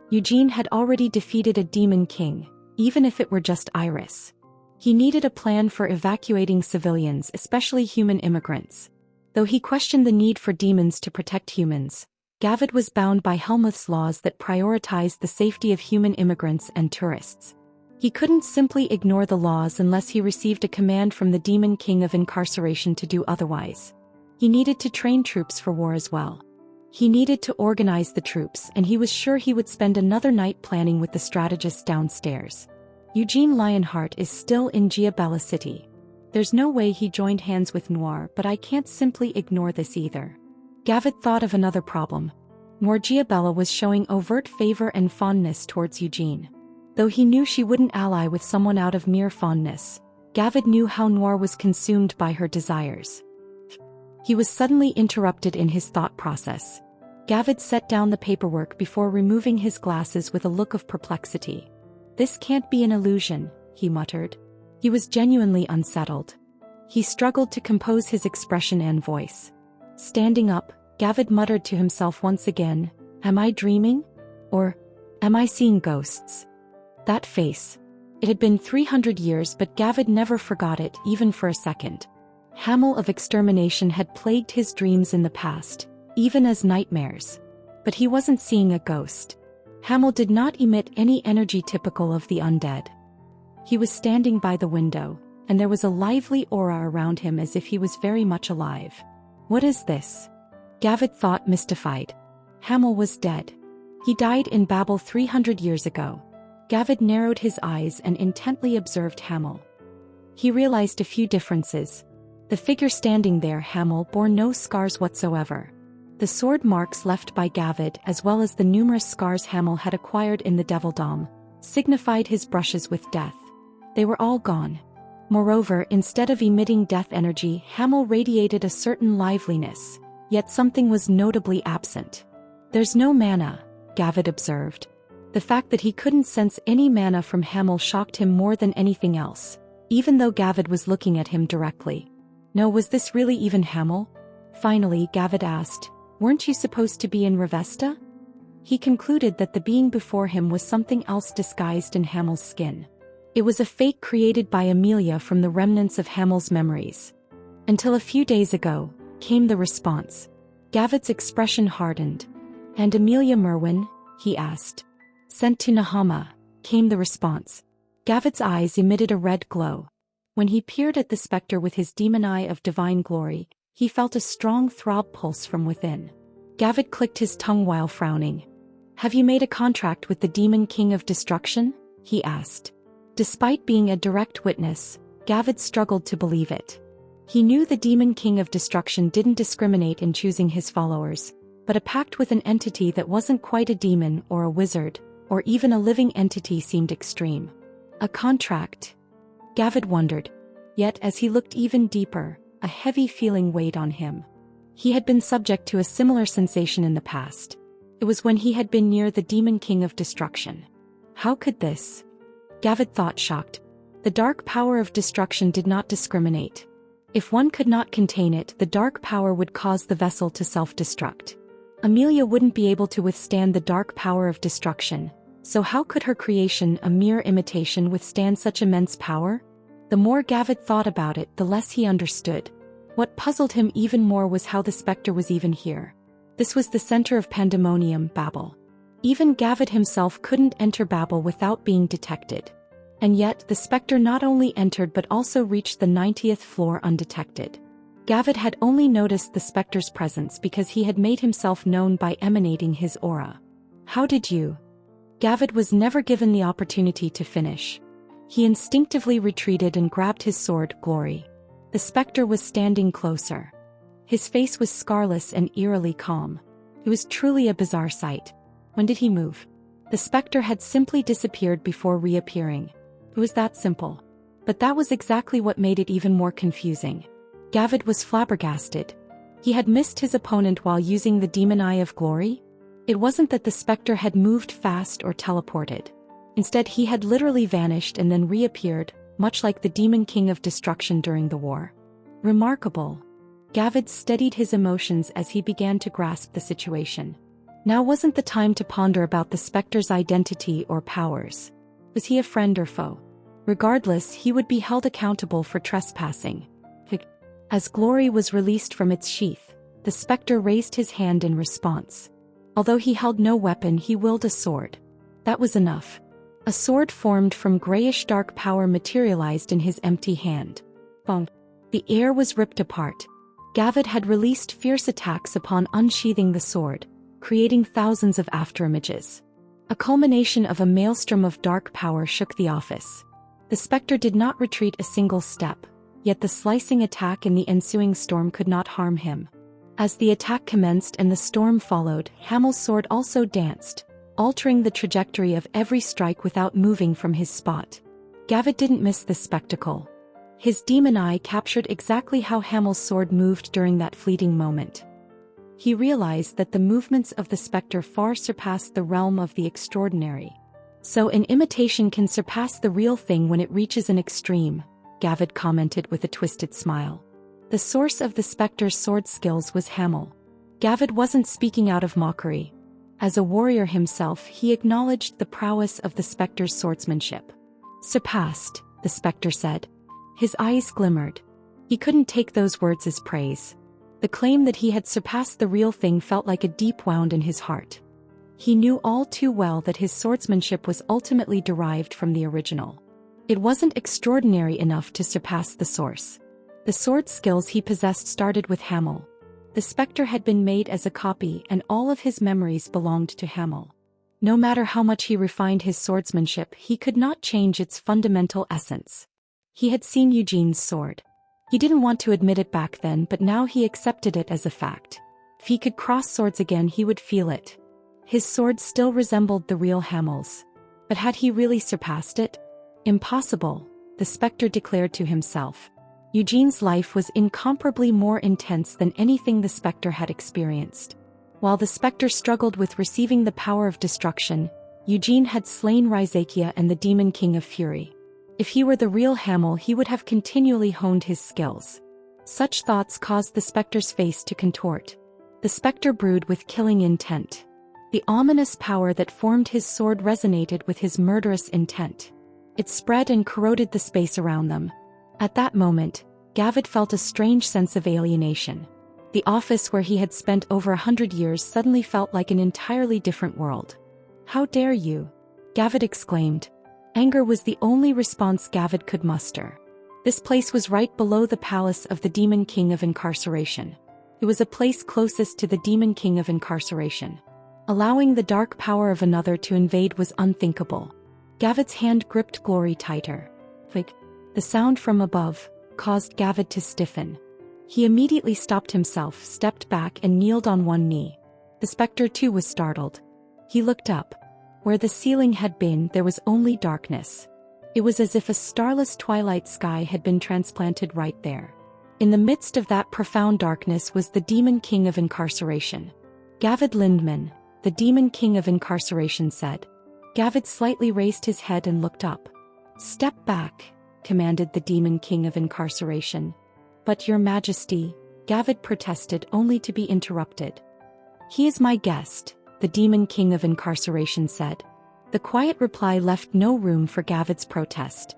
Eugene had already defeated a demon king, even if it were just Iris. He needed a plan for evacuating civilians, especially human immigrants. Though he questioned the need for demons to protect humans, Gavid was bound by Helmuth's laws that prioritized the safety of human immigrants and tourists. He couldn't simply ignore the laws unless he received a command from the demon king of incarceration to do otherwise. He needed to train troops for war as well. He needed to organize the troops, and he was sure he would spend another night planning with the strategists downstairs. Eugene Lionheart is still in Giabella City. There's no way he joined hands with Noir, but I can't simply ignore this either. Gavid thought of another problem. Noir Giabella was showing overt favor and fondness towards Eugene. Though he knew she wouldn't ally with someone out of mere fondness, Gavid knew how Noir was consumed by her desires. He was suddenly interrupted in his thought process. Gavid set down the paperwork before removing his glasses with a look of perplexity. "This can't be an illusion," he muttered. He was genuinely unsettled. He struggled to compose his expression and voice. Standing up, Gavid muttered to himself once again, "Am I dreaming? Or am I seeing ghosts?" That face. It had been 300 years, but Gavid never forgot it, even for a second. Hamel of extermination had plagued his dreams in the past, even as nightmares. But he wasn't seeing a ghost. Hamel did not emit any energy typical of the undead. He was standing by the window, and there was a lively aura around him as if he was very much alive. What is this? Gavid thought, mystified. Hamel was dead. He died in Babel 300 years ago. Gavid narrowed his eyes and intently observed Hamel. He realized a few differences. The figure standing there, Hamel, bore no scars whatsoever. The sword marks left by Gavid, as well as the numerous scars Hamel had acquired in the Devildom, signified his brushes with death. They were all gone. Moreover, instead of emitting death energy, Hamel radiated a certain liveliness, yet something was notably absent. "There's no mana," Gavid observed. The fact that he couldn't sense any mana from Hamel shocked him more than anything else, even though Gavid was looking at him directly. No, was this really even Hamel? Finally, Gavid asked, "Weren't you supposed to be in Revesta?" He concluded that the being before him was something else disguised in Hamel's skin. It was a fake created by Amelia from the remnants of Hamel's memories. Until a few days ago, came the response. Gavid's expression hardened. "And Amelia Merwin?" he asked. "Sent to Nahama," came the response. Gavid's eyes emitted a red glow. When he peered at the specter with his demon eye of divine glory, he felt a strong throb pulse from within. Gavid clicked his tongue while frowning. "Have you made a contract with the Demon King of Destruction?" he asked. Despite being a direct witness, Gavid struggled to believe it. He knew the Demon King of Destruction didn't discriminate in choosing his followers, but a pact with an entity that wasn't quite a demon or a wizard, or even a living entity seemed extreme. A contract? Gavid wondered. Yet as he looked even deeper, a heavy feeling weighed on him. He had been subject to a similar sensation in the past. It was when he had been near the Demon King of Destruction. How could this? Gavid thought, shocked. The dark power of destruction did not discriminate. If one could not contain it, the dark power would cause the vessel to self-destruct. Amelia wouldn't be able to withstand the dark power of destruction, so how could her creation, a mere imitation, withstand such immense power? The more Gavid thought about it, the less he understood. What puzzled him even more was how the specter was even here. This was the center of pandemonium, Babel. Even Gavid himself couldn't enter Babel without being detected. And yet, the specter not only entered but also reached the 90th floor undetected. Gavid had only noticed the specter's presence because he had made himself known by emanating his aura. How did you? Gavid was never given the opportunity to finish. He instinctively retreated and grabbed his sword, Glory. The specter was standing closer. His face was scarless and eerily calm. It was truly a bizarre sight. When did he move? The specter had simply disappeared before reappearing. It was that simple. But that was exactly what made it even more confusing. Gavid was flabbergasted. He had missed his opponent while using the demon eye of glory? It wasn't that the specter had moved fast or teleported. Instead, he had literally vanished and then reappeared, much like the Demon King of Destruction during the war. Remarkable. Gavid steadied his emotions as he began to grasp the situation. Now wasn't the time to ponder about the specter's identity or powers. Was he a friend or foe? Regardless, he would be held accountable for trespassing. As glory was released from its sheath, the specter raised his hand in response. Although he held no weapon, he willed a sword. That was enough. A sword formed from grayish dark power materialized in his empty hand. Bonk. The air was ripped apart. Gavid had released fierce attacks upon unsheathing the sword, creating thousands of afterimages. A culmination of a maelstrom of dark power shook the office. The specter did not retreat a single step, yet the slicing attack and the ensuing storm could not harm him. As the attack commenced and the storm followed, Hamel's sword also danced, altering the trajectory of every strike without moving from his spot. Gavid didn't miss this spectacle. His demon eye captured exactly how Hamel's sword moved during that fleeting moment. He realized that the movements of the specter far surpassed the realm of the extraordinary. So an imitation can surpass the real thing when it reaches an extreme, Gavid commented with a twisted smile. The source of the specter's sword skills was Hamel. Gavid wasn't speaking out of mockery. As a warrior himself, he acknowledged the prowess of the specter's swordsmanship. Surpassed, the specter said. His eyes glimmered. He couldn't take those words as praise. The claim that he had surpassed the real thing felt like a deep wound in his heart. He knew all too well that his swordsmanship was ultimately derived from the original. It wasn't extraordinary enough to surpass the source. The sword skills he possessed started with Hamel. The specter had been made as a copy and all of his memories belonged to Hamel. No matter how much he refined his swordsmanship, he could not change its fundamental essence. He had seen Eugene's sword. He didn't want to admit it back then, but now he accepted it as a fact. If he could cross swords again, he would feel it. His sword still resembled the real Hamel's. But had he really surpassed it? Impossible, the specter declared to himself. Eugene's life was incomparably more intense than anything the specter had experienced. While the specter struggled with receiving the power of destruction, Eugene had slain Raizakia and the Demon King of Fury. If he were the real Hamel, he would have continually honed his skills. Such thoughts caused the specter's face to contort. The specter brewed with killing intent. The ominous power that formed his sword resonated with his murderous intent. It spread and corroded the space around them. At that moment, Gavid felt a strange sense of alienation. The office where he had spent over 100 years suddenly felt like an entirely different world. "How dare you?" Gavid exclaimed. Anger was the only response Gavid could muster. This place was right below the palace of the Demon King of Incarceration. It was a place closest to the Demon King of Incarceration. Allowing the dark power of another to invade was unthinkable. Gavid's hand gripped Glory tighter. Click. The sound from above caused Gavid to stiffen. He immediately stopped himself, stepped back and kneeled on one knee. The specter too was startled. He looked up. Where the ceiling had been, there was only darkness. It was as if a starless twilight sky had been transplanted right there. In the midst of that profound darkness was the Demon King of Incarceration. "Gavid Lindman," the Demon King of Incarceration said. Gavid slightly raised his head and looked up. "Step back," commanded the Demon King of Incarceration. "But your Majesty," Gavid protested, only to be interrupted. "He is my guest," the Demon King of Incarceration said. The quiet reply left no room for Gavid's protest.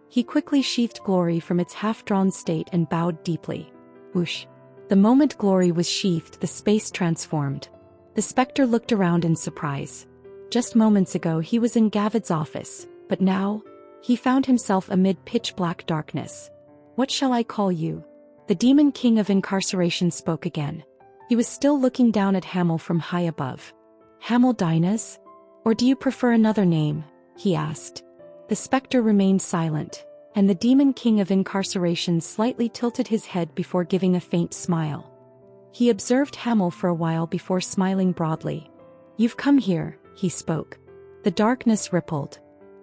He quickly sheathed Glory from its half-drawn state and bowed deeply. Whoosh. The moment Glory was sheathed, the space transformed. The specter looked around in surprise. Just moments ago he was in Gavid's office, but now, he found himself amid pitch-black darkness. "What shall I call you?" The Demon King of Incarceration spoke again. He was still looking down at Hamel from high above. "Hamel Dynas? Or do you prefer another name?" he asked. The specter remained silent, and the Demon King of Incarceration slightly tilted his head before giving a faint smile. He observed Hamel for a while before smiling broadly. "You've come here," he spoke. The darkness rippled.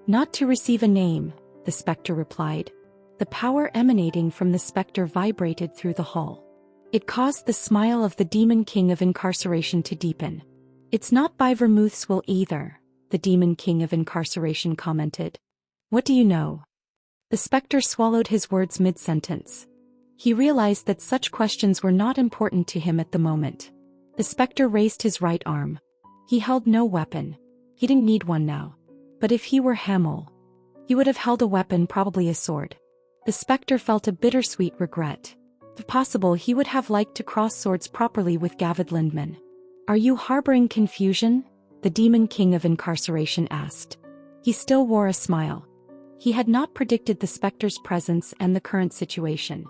"Not to receive a name," the specter replied. The power emanating from the specter vibrated through the hall. It caused the smile of the Demon King of Incarceration to deepen. "It's not by Vermouth's will either," the Demon King of Incarceration commented. "What do you know?" The specter swallowed his words mid-sentence. He realized that such questions were not important to him at the moment. The specter raised his right arm. He held no weapon. He didn't need one now. But if he were Hamel, he would have held a weapon, probably a sword. The specter felt a bittersweet regret. If possible, he would have liked to cross swords properly with Gavid Lindman. "Are you harboring confusion?" the Demon King of Incarceration asked. He still wore a smile. He had not predicted the specter's presence and the current situation.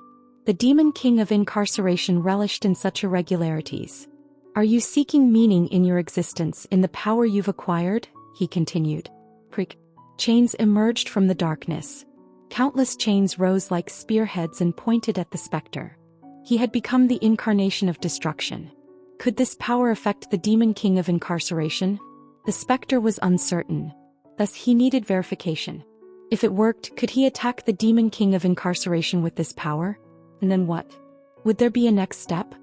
The Demon King of Incarceration relished in such irregularities. "Are you seeking meaning in your existence, in the power you've acquired?" he continued. Prick. Chains emerged from the darkness. Countless chains rose like spearheads and pointed at the specter. He had become the incarnation of destruction. Could this power affect the Demon King of Incarceration? The specter was uncertain. Thus he needed verification. If it worked, could he attack the Demon King of Incarceration with this power? And then what? Would there be a next step?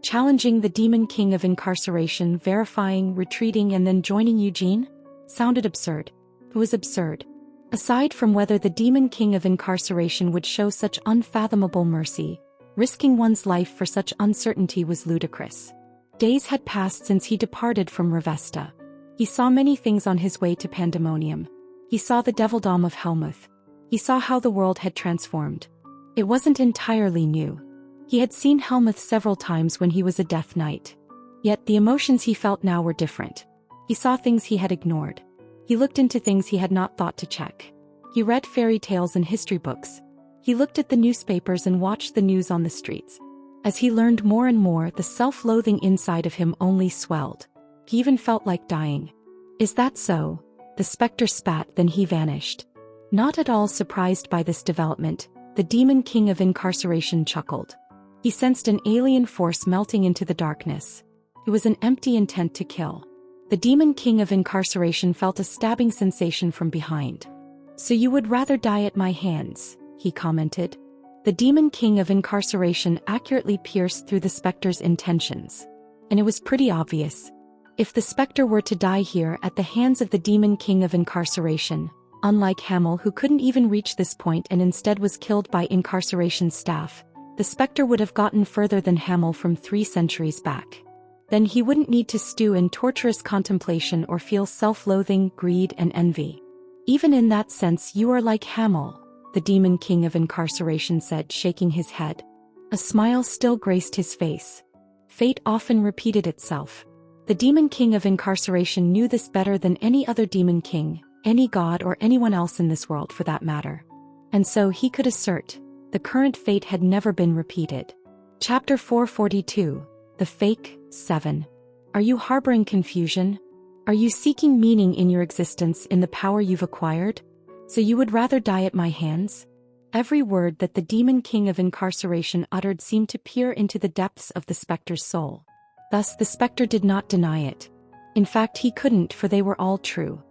Challenging the Demon King of Incarceration, verifying, retreating, and then joining Eugene? Sounded absurd. It was absurd. Aside from whether the Demon King of Incarceration would show such unfathomable mercy, risking one's life for such uncertainty was ludicrous. Days had passed since he departed from Revesta. He saw many things on his way to Pandemonium. He saw the Devildom of Helmuth. He saw how the world had transformed. It wasn't entirely new. He had seen Helmuth several times when he was a Death Knight. Yet the emotions he felt now were different. He saw things he had ignored. He looked into things he had not thought to check. He read fairy tales and history books. He looked at the newspapers and watched the news on the streets. As he learned more and more, the self-loathing inside of him only swelled. He even felt like dying. "Is that so?" The specter spat, then he vanished. Not at all surprised by this development, the Demon King of Incarceration chuckled. He sensed an alien force melting into the darkness. It was an empty intent to kill. The Demon King of Incarceration felt a stabbing sensation from behind. "So you would rather die at my hands," he commented. The Demon King of Incarceration accurately pierced through the specter's intentions. And it was pretty obvious. If the specter were to die here at the hands of the Demon King of Incarceration, unlike Hamel, who couldn't even reach this point and instead was killed by Incarceration's staff, the specter would have gotten further than Hamel from 3 centuries back. Then he wouldn't need to stew in torturous contemplation or feel self-loathing, greed, and envy. Even in that sense you are like Hamel, the demon king of incarceration said, shaking his head. A smile still graced his face. Fate often repeated itself. The demon king of incarceration knew this better than any other demon king, any god or anyone else in this world for that matter. And so he could assert, the current fate had never been repeated. Chapter 442, The Fake, 7. Are you harboring confusion? Are you seeking meaning in your existence in the power you've acquired? So you would rather die at my hands? Every word that the demon king of incarceration uttered seemed to peer into the depths of the specter's soul. Thus the specter did not deny it. In fact, he couldn't, for they were all true.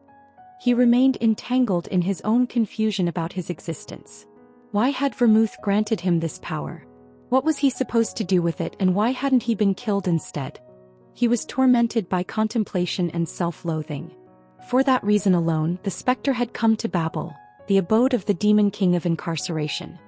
He remained entangled in his own confusion about his existence. Why had Vermouth granted him this power? What was he supposed to do with it, and why hadn't he been killed instead? He was tormented by contemplation and self-loathing. For that reason alone, the specter had come to Babel, the abode of the demon king of incarceration.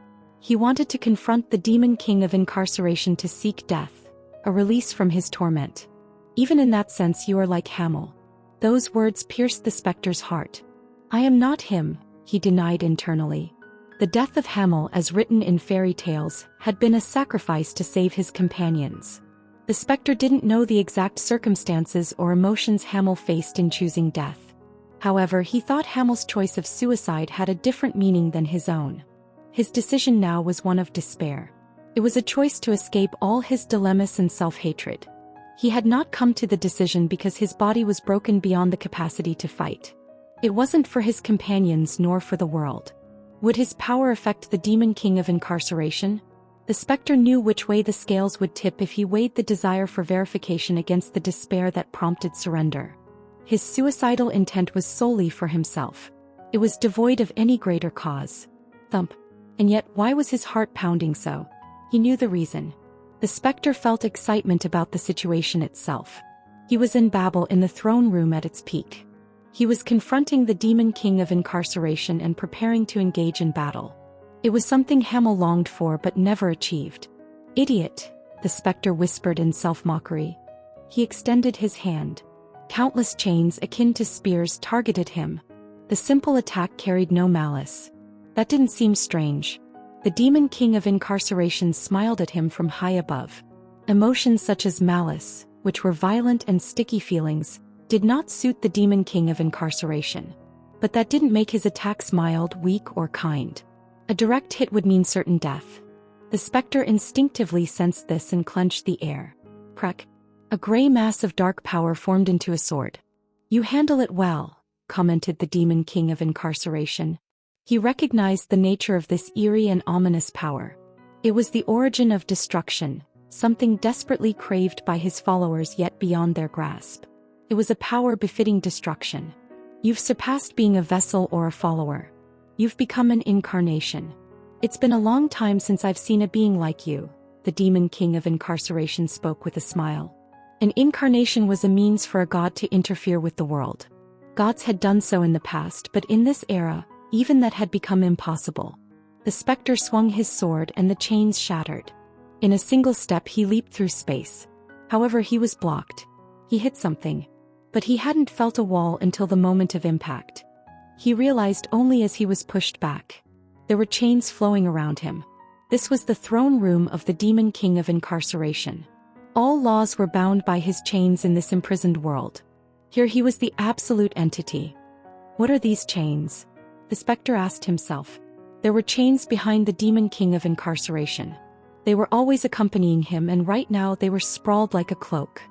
He wanted to confront the demon king of incarceration to seek death, a release from his torment. Even in that sense you are like Hamel. Those words pierced the specter's heart. I am not him, he denied internally. The death of Hamel, as written in fairy tales, had been a sacrifice to save his companions. The specter didn't know the exact circumstances or emotions Hamel faced in choosing death. However, he thought Hamel's choice of suicide had a different meaning than his own. His decision now was one of despair. It was a choice to escape all his dilemmas and self-hatred. He had not come to the decision because his body was broken beyond the capacity to fight. It wasn't for his companions nor for the world. Would his power affect the demon king of incarceration? The specter knew which way the scales would tip if he weighed the desire for verification against the despair that prompted surrender. His suicidal intent was solely for himself. It was devoid of any greater cause. Thump. And yet, why was his heart pounding so? He knew the reason. The specter felt excitement about the situation itself. He was in Babel, in the throne room at its peak. He was confronting the demon king of incarceration and preparing to engage in battle. It was something Hamel longed for but never achieved. Idiot, the specter whispered in self-mockery. He extended his hand. Countless chains akin to spears targeted him. The simple attack carried no malice. That didn't seem strange. The demon king of incarceration smiled at him from high above. Emotions such as malice, which were violent and sticky feelings, did not suit the demon king of incarceration. But that didn't make his attacks mild, weak, or kind. A direct hit would mean certain death. The specter instinctively sensed this and clenched the air. Crack. A gray mass of dark power formed into a sword. You handle it well, commented the demon king of incarceration. He recognized the nature of this eerie and ominous power. It was the origin of destruction, something desperately craved by his followers yet beyond their grasp. It was a power befitting destruction. You've surpassed being a vessel or a follower. You've become an incarnation. It's been a long time since I've seen a being like you, the demon king of incarceration spoke with a smile. An incarnation was a means for a god to interfere with the world. Gods had done so in the past, but in this era, even that had become impossible. The specter swung his sword and the chains shattered. In a single step he leaped through space. However, he was blocked. He hit something. But he hadn't felt a wall until the moment of impact. He realized only as he was pushed back. There were chains flowing around him. This was the throne room of the demon king of incarceration. All laws were bound by his chains in this imprisoned world. Here he was the absolute entity. What are these chains? The specter asked himself. There were chains behind the demon king of incarceration. They were always accompanying him, and right now they were sprawled like a cloak.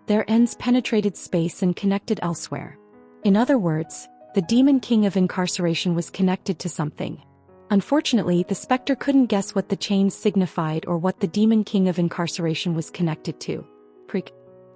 Their ends penetrated space and connected elsewhere. In other words, the demon king of incarceration was connected to something. Unfortunately, the specter couldn't guess what the chains signified or what the demon king of incarceration was connected to. Creak.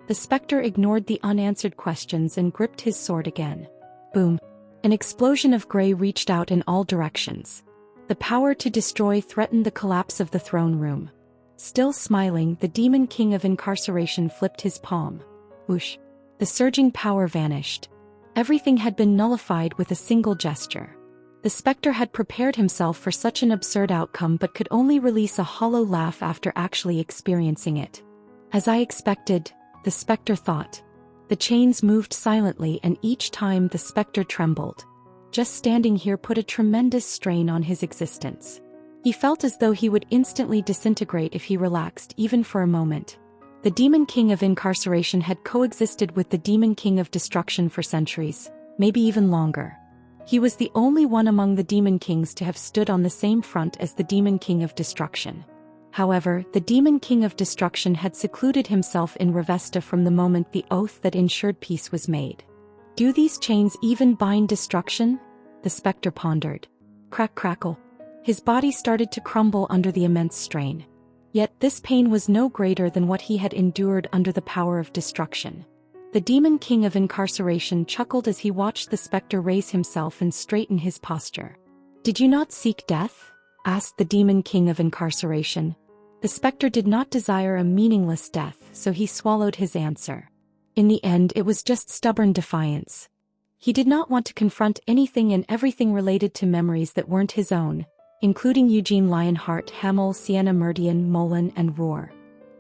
The specter ignored the unanswered questions and gripped his sword again. Boom. An explosion of gray reached out in all directions. The power to destroy threatened the collapse of the throne room. Still smiling, the demon king of incarceration flipped his palm. Whoosh. The surging power vanished. Everything had been nullified with a single gesture. The specter had prepared himself for such an absurd outcome but could only release a hollow laugh after actually experiencing it. As I expected, the specter thought. The chains moved silently, and each time the specter trembled. Just standing here put a tremendous strain on his existence. He felt as though he would instantly disintegrate if he relaxed even for a moment. The Demon King of Incarceration had coexisted with the Demon King of Destruction for centuries, maybe even longer. He was the only one among the Demon Kings to have stood on the same front as the Demon King of Destruction. However, the Demon King of Destruction had secluded himself in Revesta from the moment the oath that ensured peace was made. Do these chains even bind destruction? The specter pondered. Crack crackle. His body started to crumble under the immense strain. Yet this pain was no greater than what he had endured under the power of destruction. The Demon King of Incarceration chuckled as he watched the specter raise himself and straighten his posture. Did you not seek death? Asked the Demon King of Incarceration. The specter did not desire a meaningless death, so he swallowed his answer. In the end, it was just stubborn defiance. He did not want to confront anything and everything related to memories that weren't his own, including Eugene Lionheart, Hamel, Sienna Meridian, Mullen, and Roar.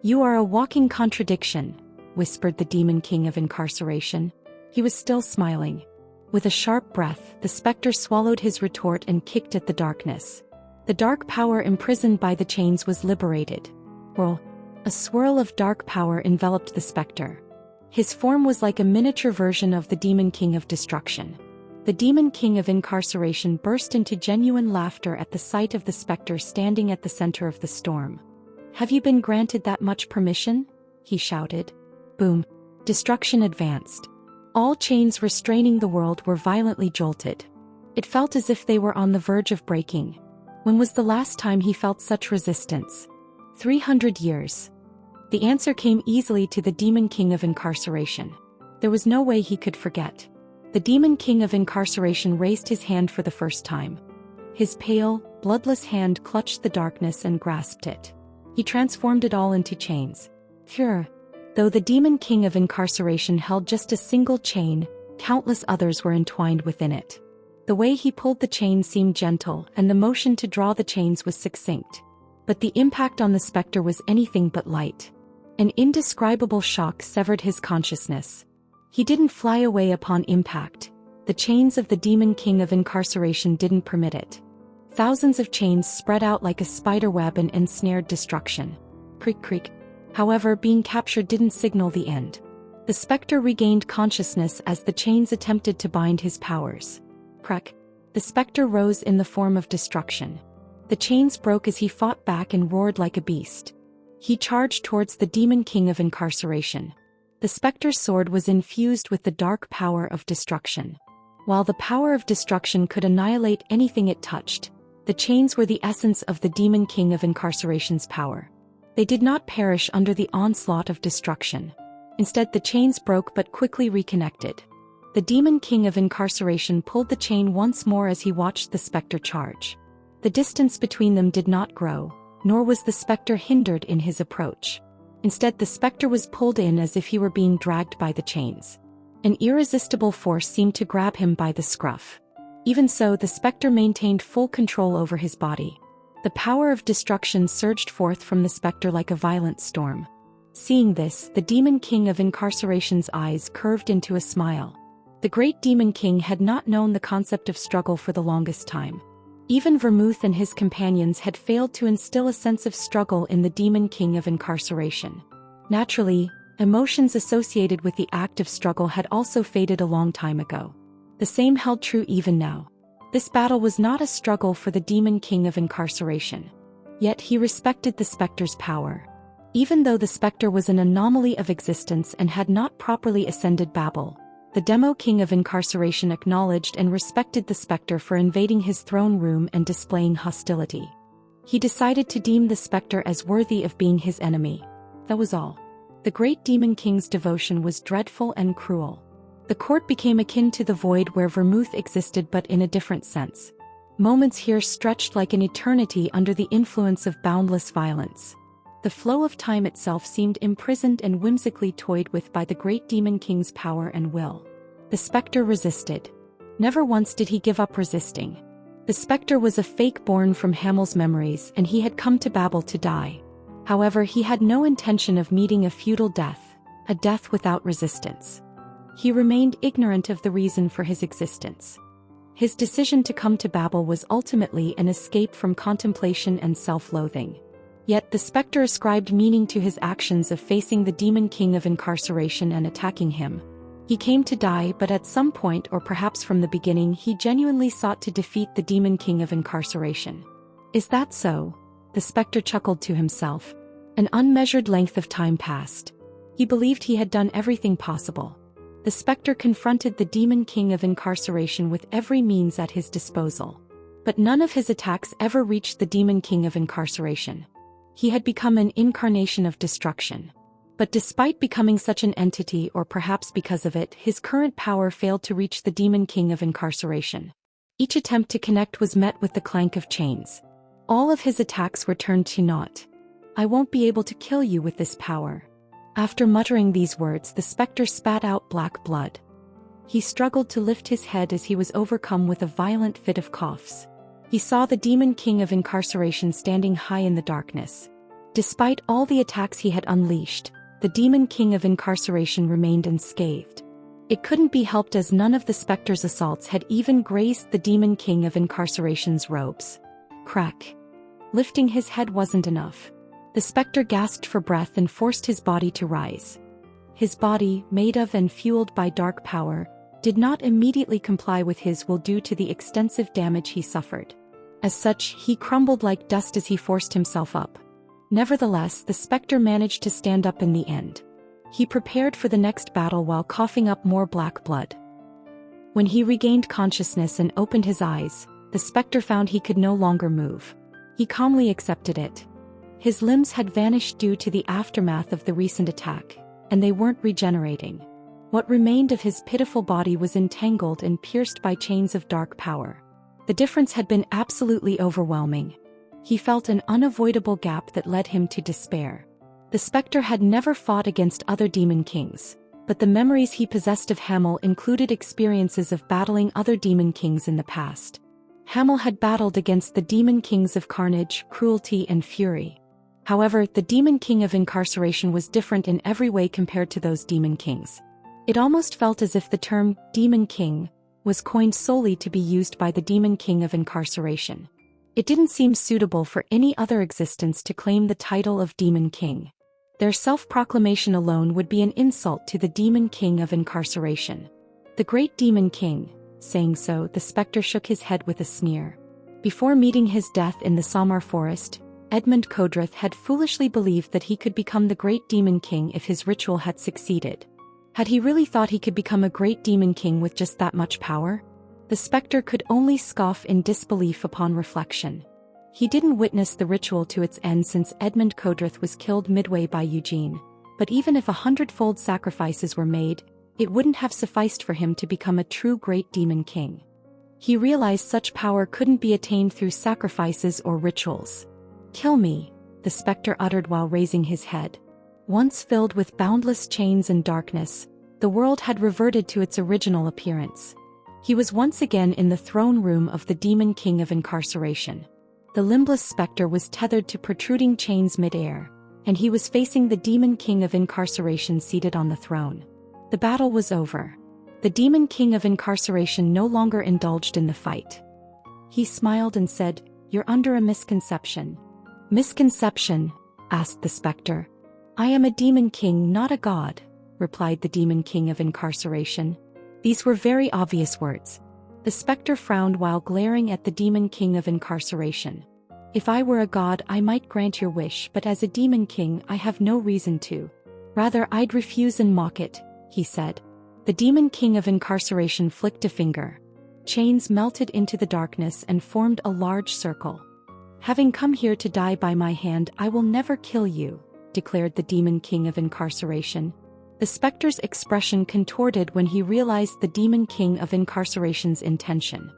You are a walking contradiction, whispered the Demon King of Incarceration. He was still smiling. With a sharp breath, the specter swallowed his retort and kicked at the darkness. The dark power imprisoned by the chains was liberated. Whirl. A swirl of dark power enveloped the specter. His form was like a miniature version of the Demon King of Destruction. The Demon King of Incarceration burst into genuine laughter at the sight of the specter standing at the center of the storm. Have you been granted that much permission? He shouted. Boom. Destruction advanced. All chains restraining the world were violently jolted. It felt as if they were on the verge of breaking. When was the last time he felt such resistance? 300 years. The answer came easily to the Demon King of Incarceration. There was no way he could forget. The Demon King of Incarceration raised his hand for the first time. His pale, bloodless hand clutched the darkness and grasped it. He transformed it all into chains. Pure. Though the Demon King of Incarceration held just a single chain, countless others were entwined within it. The way he pulled the chain seemed gentle, and the motion to draw the chains was succinct. But the impact on the specter was anything but light. An indescribable shock severed his consciousness. He didn't fly away upon impact. The chains of the Demon King of Incarceration didn't permit it. Thousands of chains spread out like a spider web and ensnared destruction. Creak creak. However, being captured didn't signal the end. The specter regained consciousness as the chains attempted to bind his powers. Crack. The specter rose in the form of destruction. The chains broke as he fought back and roared like a beast. He charged towards the Demon King of Incarceration. The specter's sword was infused with the dark power of destruction. While the power of destruction could annihilate anything it touched, the chains were the essence of the Demon King of Incarceration's power. They did not perish under the onslaught of destruction. Instead, the chains broke but quickly reconnected. The Demon King of Incarceration pulled the chain once more as he watched the specter charge. The distance between them did not grow, nor was the specter hindered in his approach. Instead, the specter was pulled in as if he were being dragged by the chains. An irresistible force seemed to grab him by the scruff. Even so, the specter maintained full control over his body. The power of destruction surged forth from the specter like a violent storm. Seeing this, the Demon King of Incarceration's eyes curved into a smile. The great Demon King had not known the concept of struggle for the longest time. Even Vermouth and his companions had failed to instill a sense of struggle in the Demon King of Incarceration. Naturally, emotions associated with the act of struggle had also faded a long time ago. The same held true even now. This battle was not a struggle for the Demon King of Incarceration. Yet he respected the specter's power. Even though the specter was an anomaly of existence and had not properly ascended Babel, the Demo King of Incarceration acknowledged and respected the specter for invading his throne room and displaying hostility. He decided to deem the specter as worthy of being his enemy. That was all. The great Demon King's devotion was dreadful and cruel. The court became akin to the void where Vermouth existed, but in a different sense. Moments here stretched like an eternity under the influence of boundless violence. The flow of time itself seemed imprisoned and whimsically toyed with by the great Demon King's power and will. The specter resisted. Never once did he give up resisting. The specter was a fake born from Hamel's memories, and he had come to Babel to die. However, he had no intention of meeting a futile death, a death without resistance. He remained ignorant of the reason for his existence. His decision to come to Babel was ultimately an escape from contemplation and self-loathing. Yet the specter ascribed meaning to his actions of facing the demon king of incarceration and attacking him. He came to die, but at some point, or perhaps from the beginning, he genuinely sought to defeat the demon king of incarceration. Is that so? The specter chuckled to himself. An unmeasured length of time passed. He believed he had done everything possible. The specter confronted the demon king of incarceration with every means at his disposal. But none of his attacks ever reached the demon king of incarceration. He had become an incarnation of destruction. But despite becoming such an entity, or perhaps because of it, his current power failed to reach the demon king of incarceration. Each attempt to connect was met with the clank of chains. All of his attacks were turned to naught. I won't be able to kill you with this power. After muttering these words, the specter spat out black blood. He struggled to lift his head as he was overcome with a violent fit of coughs. He saw the demon king of incarceration standing high in the darkness. Despite all the attacks he had unleashed, the demon king of incarceration remained unscathed. It couldn't be helped, as none of the specter's assaults had even grazed the demon king of incarceration's robes. Crack. Lifting his head wasn't enough. The specter gasped for breath and forced his body to rise. His body, made of and fueled by dark power, did not immediately comply with his will due to the extensive damage he suffered. As such, he crumbled like dust as he forced himself up. Nevertheless, the specter managed to stand up in the end. He prepared for the next battle while coughing up more black blood. When he regained consciousness and opened his eyes, the specter found he could no longer move. He calmly accepted it. His limbs had vanished due to the aftermath of the recent attack, and they weren't regenerating. What remained of his pitiful body was entangled and pierced by chains of dark power. The difference had been absolutely overwhelming. He felt an unavoidable gap that led him to despair. The specter had never fought against other demon kings, but the memories he possessed of Hamel included experiences of battling other demon kings in the past. Hamel had battled against the demon kings of carnage, cruelty, and fury. However, the demon king of incarceration was different in every way compared to those demon kings. It almost felt as if the term demon king was coined solely to be used by the demon king of incarceration. It didn't seem suitable for any other existence to claim the title of demon king. Their self-proclamation alone would be an insult to the demon king of incarceration. The great demon king, saying so, the specter shook his head with a sneer. Before meeting his death in the Samar forest, Edmund Kodrith had foolishly believed that he could become the great demon king if his ritual had succeeded. Had he really thought he could become a great demon king with just that much power? The specter could only scoff in disbelief upon reflection. He didn't witness the ritual to its end, since Edmund Kodrith was killed midway by Eugene, but even if 100-fold sacrifices were made, it wouldn't have sufficed for him to become a true great demon king. He realized such power couldn't be attained through sacrifices or rituals. "Kill me," the specter uttered while raising his head. Once filled with boundless chains and darkness, the world had reverted to its original appearance. He was once again in the throne room of the demon king of incarceration. The limbless specter was tethered to protruding chains mid-air, and he was facing the demon king of incarceration seated on the throne. The battle was over. The demon king of incarceration no longer indulged in the fight. He smiled and said, "You're under a misconception." "Misconception?" asked the specter. "I am a demon king, not a god," replied the demon king of incarceration. These were very obvious words. The specter frowned while glaring at the demon king of incarceration. "If I were a god, I might grant your wish, but as a demon king, I have no reason to. Rather, I'd refuse and mock it," he said. The demon king of incarceration flicked a finger. Chains melted into the darkness and formed a large circle. "Having come here to die by my hand, I will never kill you," declared the demon king of incarceration. The specter's expression contorted when he realized the demon king of incarceration's intention.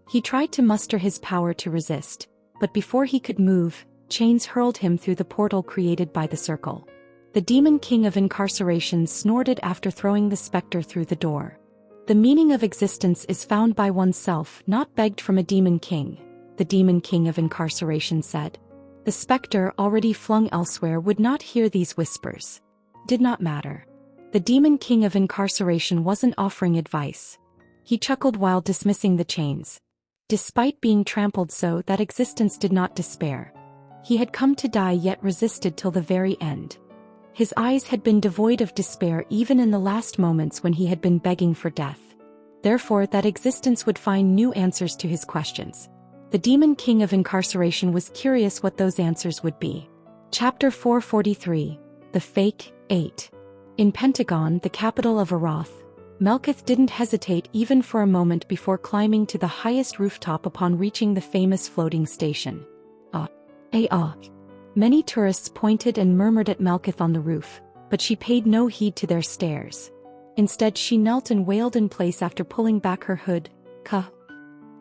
He tried to muster his power to resist, but before he could move, chains hurled him through the portal created by the circle. The demon king of incarceration snorted after throwing the specter through the door. "The meaning of existence is found by oneself, not begged from a demon king," the demon king of incarceration said. The specter, already flung elsewhere, would not hear these whispers. Did not matter. The demon king of incarceration wasn't offering advice. He chuckled while dismissing the chains. Despite being trampled so that existence did not despair. He had come to die yet resisted till the very end. His eyes had been devoid of despair even in the last moments when he had been begging for death. Therefore that existence would find new answers to his questions. The demon king of incarceration was curious what those answers would be. Chapter 443. The Fake 8. In Pentagon, the capital of Arath, Melkith didn't hesitate even for a moment before climbing to the highest rooftop upon reaching the famous floating station. Many tourists pointed and murmured at Melkith on the roof, but she paid no heed to their stares. Instead she knelt and wailed in place after pulling back her hood.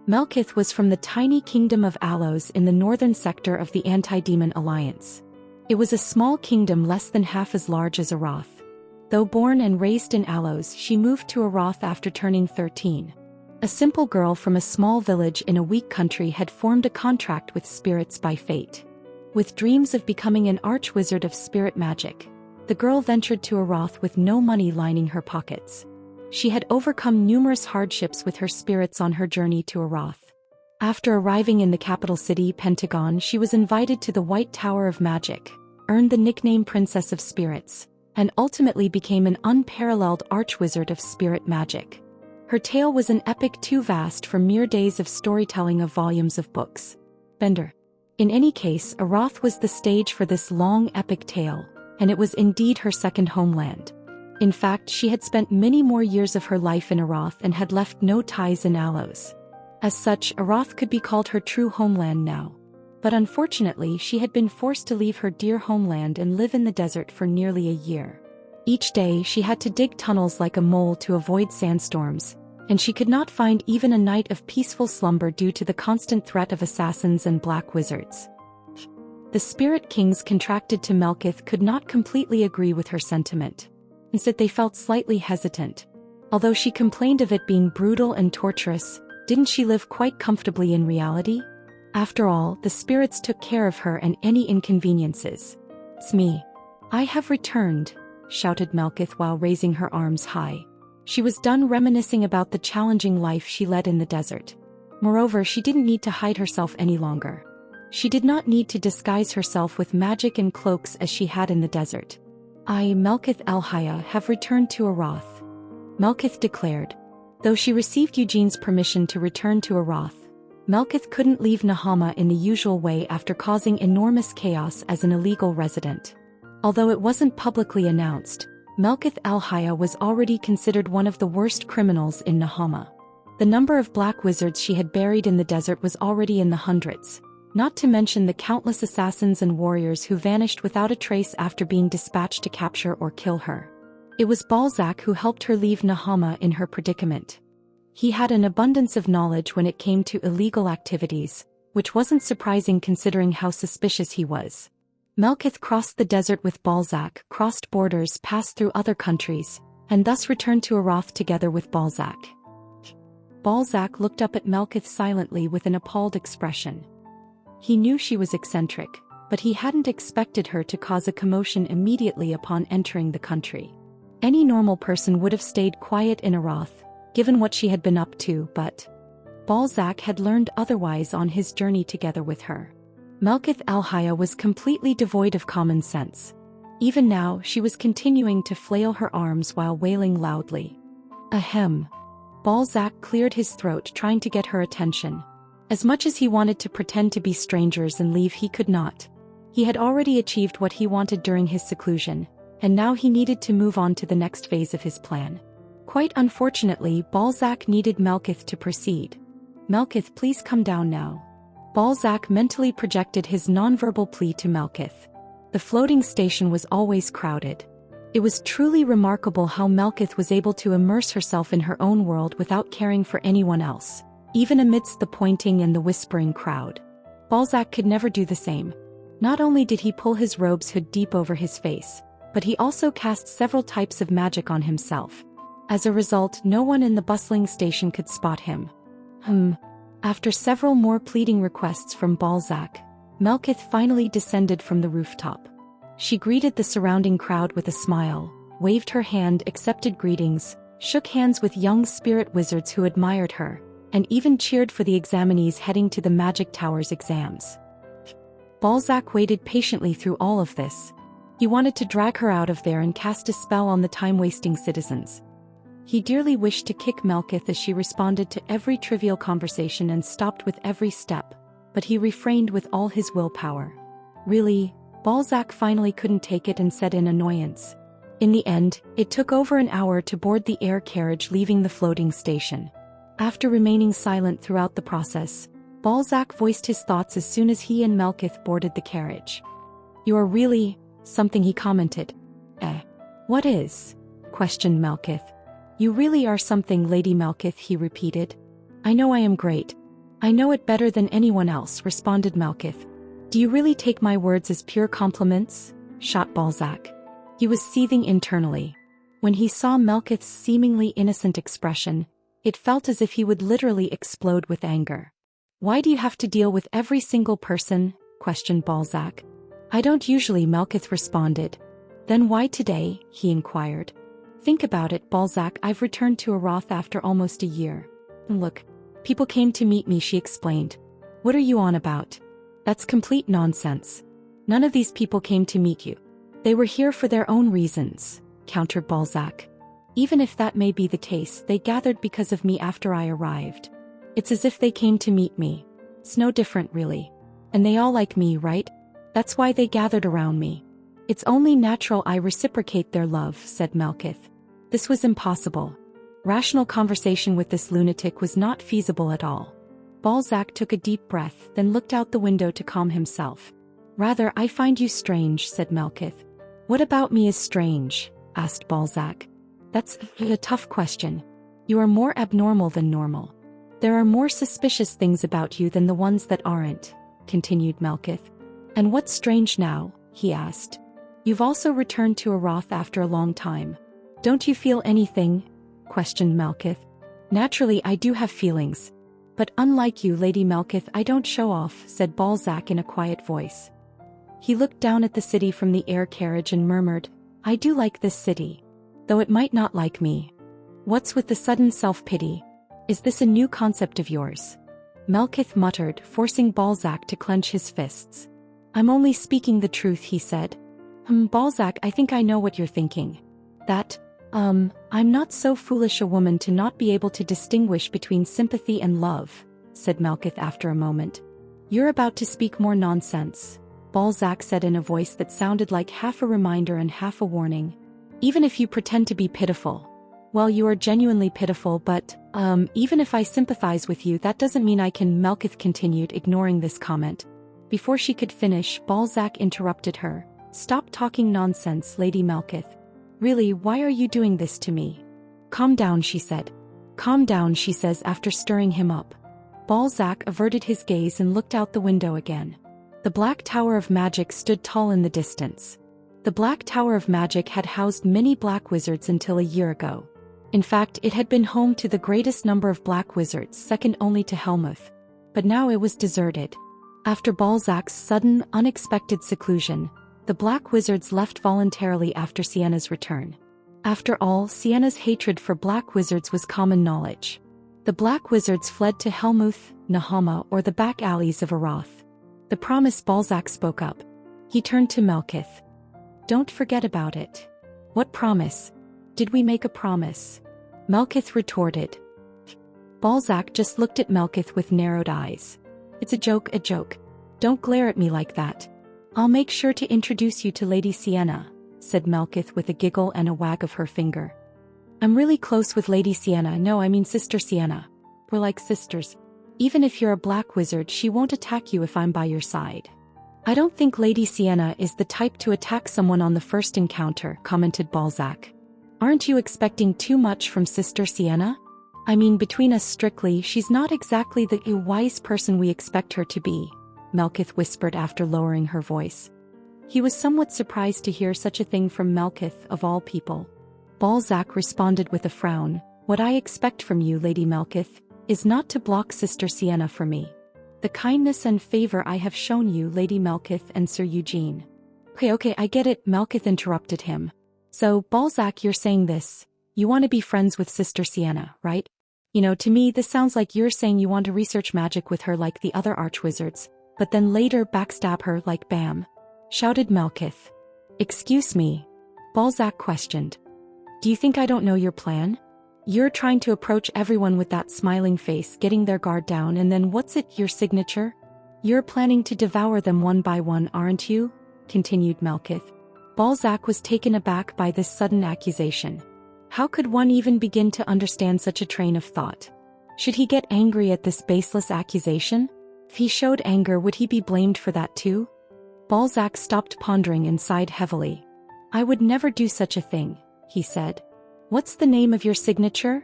Melkith was from the tiny kingdom of Alos in the northern sector of the Anti-Demon Alliance. It was a small kingdom less than half as large as Arath. Though born and raised in Alos, she moved to Arath after turning 13. A simple girl from a small village in a weak country had formed a contract with spirits by fate. With dreams of becoming an archwizard of spirit magic, the girl ventured to Arath with no money lining her pockets. She had overcome numerous hardships with her spirits on her journey to Arath. After arriving in the capital city, Pentagon, she was invited to the White Tower of Magic, earned the nickname Princess of Spirits, and ultimately became an unparalleled archwizard of spirit magic. Her tale was an epic too vast for mere days of storytelling of volumes of books. Bender. In any case, Arath was the stage for this long epic tale, and it was indeed her second homeland. In fact, she had spent many more years of her life in Arath and had left no ties in Alos. As such, Arath could be called her true homeland now. But unfortunately she had been forced to leave her dear homeland and live in the desert for nearly a year. Each day she had to dig tunnels like a mole to avoid sandstorms, and she could not find even a night of peaceful slumber due to the constant threat of assassins and black wizards. The spirit kings contracted to Melkith could not completely agree with her sentiment. Instead they felt slightly hesitant. Although she complained of it being brutal and torturous, didn't she live quite comfortably in reality? After all, the spirits took care of her and any inconveniences. "It's me. I have returned," shouted Melkith while raising her arms high. She was done reminiscing about the challenging life she led in the desert. Moreover, she didn't need to hide herself any longer. She did not need to disguise herself with magic and cloaks as she had in the desert. "I, Melkith Elhaya, have returned to Arath," Melkith declared. Though she received Eugene's permission to return to Arath, Melkith couldn't leave Nahama in the usual way after causing enormous chaos as an illegal resident. Although it wasn't publicly announced, Melkith Elhaya was already considered one of the worst criminals in Nahama. The number of black wizards she had buried in the desert was already in the hundreds, not to mention the countless assassins and warriors who vanished without a trace after being dispatched to capture or kill her. It was Balzac who helped her leave Nahama in her predicament. He had an abundance of knowledge when it came to illegal activities, which wasn't surprising considering how suspicious he was. Melkith crossed the desert with Balzac, crossed borders, passed through other countries, and thus returned to Arath together with Balzac. Balzac looked up at Melkith silently with an appalled expression. He knew she was eccentric, but he hadn't expected her to cause a commotion immediately upon entering the country. Any normal person would have stayed quiet in Arath, given what she had been up to, but Balzac had learned otherwise on his journey together with her. Melkith Elhaya was completely devoid of common sense. Even now, she was continuing to flail her arms while wailing loudly. Ahem. Balzac cleared his throat trying to get her attention. As much as he wanted to pretend to be strangers and leave, he could not. He had already achieved what he wanted during his seclusion, and now he needed to move on to the next phase of his plan. Quite unfortunately, Balzac needed Melkith to proceed. "Melkith, please come down now." Balzac mentally projected his nonverbal plea to Melkith. The floating station was always crowded. It was truly remarkable how Melkith was able to immerse herself in her own world without caring for anyone else, even amidst the pointing and the whispering crowd. Balzac could never do the same. Not only did he pull his robe's hood deep over his face, but he also cast several types of magic on himself. As a result, no one in the bustling station could spot him. After several more pleading requests from Balzac, Melkith finally descended from the rooftop. She greeted the surrounding crowd with a smile, waved her hand, accepted greetings, shook hands with young spirit wizards who admired her, and even cheered for the examinees heading to the Magic Tower's exams. Balzac waited patiently through all of this. He wanted to drag her out of there and cast a spell on the time-wasting citizens. He dearly wished to kick Melkith as she responded to every trivial conversation and stopped with every step, but he refrained with all his willpower. Really, Balzac finally couldn't take it and said in annoyance. In the end, it took over an hour to board the air carriage leaving the floating station. After remaining silent throughout the process, Balzac voiced his thoughts as soon as he and Melkith boarded the carriage. "You are really something," he commented. What is?" questioned Melkith. "You really are something, Lady Melkith," he repeated. "I know I am great. I know it better than anyone else," responded Melkith. "Do you really take my words as pure compliments?" shot Balzac. He was seething internally. When he saw Melkith's seemingly innocent expression, it felt as if he would literally explode with anger. "Why do you have to deal with every single person?" questioned Balzac. "I don't usually," Melkith responded. "Then why today?" he inquired. "Think about it, Balzac. I've returned to Aroth after almost a year. Look, people came to meet me," she explained. "What are you on about?" "That's complete nonsense. None of these people came to meet you. They were here for their own reasons," countered Balzac. "Even if that may be the case, they gathered because of me after I arrived. It's as if they came to meet me. It's no different, really. And they all like me, right? That's why they gathered around me. It's only natural I reciprocate their love," said Melkith. This was impossible. Rational conversation with this lunatic was not feasible at all. Balzac took a deep breath, then looked out the window to calm himself. "Rather, I find you strange," said Melkith. "What about me is strange?" asked Balzac. "That's a tough question. You are more abnormal than normal. There are more suspicious things about you than the ones that aren't," continued Melkith. "And what's strange now?" he asked. "You've also returned to Aroth after a long time. Don't you feel anything?" questioned Melkith. "Naturally I do have feelings. But unlike you, Lady Melkith, I don't show off," said Balzac in a quiet voice. He looked down at the city from the air carriage and murmured, "I do like this city. Though it might not like me. What's with the sudden self-pity? Is this a new concept of yours?" Melkith muttered, forcing Balzac to clench his fists. "I'm only speaking the truth," he said. Balzac, I think I know what you're thinking. That, I'm not so foolish a woman to not be able to distinguish between sympathy and love," said Melkith after a moment. "You're about to speak more nonsense," Balzac said in a voice that sounded like half a reminder and half a warning. "Even if you pretend to be pitiful. Well, you are genuinely pitiful, but, even if I sympathize with you, that doesn't mean I can," Melkith continued, ignoring this comment. Before she could finish, Balzac interrupted her. "Stop talking nonsense, Lady Melkith. Really, why are you doing this to me?" "Calm down," she said. "Calm down," she says after stirring him up. Balzac averted his gaze and looked out the window again. The Black Tower of Magic stood tall in the distance. The Black Tower of Magic had housed many black wizards until a year ago. In fact, it had been home to the greatest number of black wizards, second only to Helmuth. But now it was deserted. After Balzac's sudden, unexpected seclusion, the black wizards left voluntarily after Sienna's return. After all, Sienna's hatred for black wizards was common knowledge. The black wizards fled to Helmuth, Nahama, or the back alleys of Aroth. "The promise," Balzac spoke up. He turned to Melkith. "Don't forget about it." "What promise? Did we make a promise?" Melkith retorted. Balzac just looked at Melkith with narrowed eyes. "It's a joke, a joke. Don't glare at me like that. I'll make sure to introduce you to Lady Sienna," said Melkith with a giggle and a wag of her finger. "I'm really close with Lady Sienna. No, I mean Sister Sienna. We're like sisters. Even if you're a black wizard, she won't attack you if I'm by your side." "I don't think Lady Sienna is the type to attack someone on the first encounter," commented Balzac. "Aren't you expecting too much from Sister Sienna? I mean, between us strictly, she's not exactly the wise person we expect her to be," Melkith whispered after lowering her voice. He was somewhat surprised to hear such a thing from Melkith, of all people. Balzac responded with a frown. "What I expect from you, Lady Melkith, is not to block Sister Sienna for me. The kindness and favor I have shown you, Lady Melkith and Sir Eugene." Okay, I get it," Melkith interrupted him. "So, Balzac, you're saying this. You want to be friends with Sister Sienna, right? To me this sounds like you're saying you want to research magic with her like the other archwizards, but then later backstab her like Bam," shouted Melkith. "Excuse me?" Balzac questioned. "Do you think I don't know your plan? You're trying to approach everyone with that smiling face, getting their guard down, and then what's it, your signature? You're planning to devour them one by one, aren't you?" continued Melkith. Balzac was taken aback by this sudden accusation. How could one even begin to understand such a train of thought? Should he get angry at this baseless accusation? If he showed anger, would he be blamed for that too? Balzac stopped pondering and sighed heavily. "I would never do such a thing," he said. "What's the name of your signature?"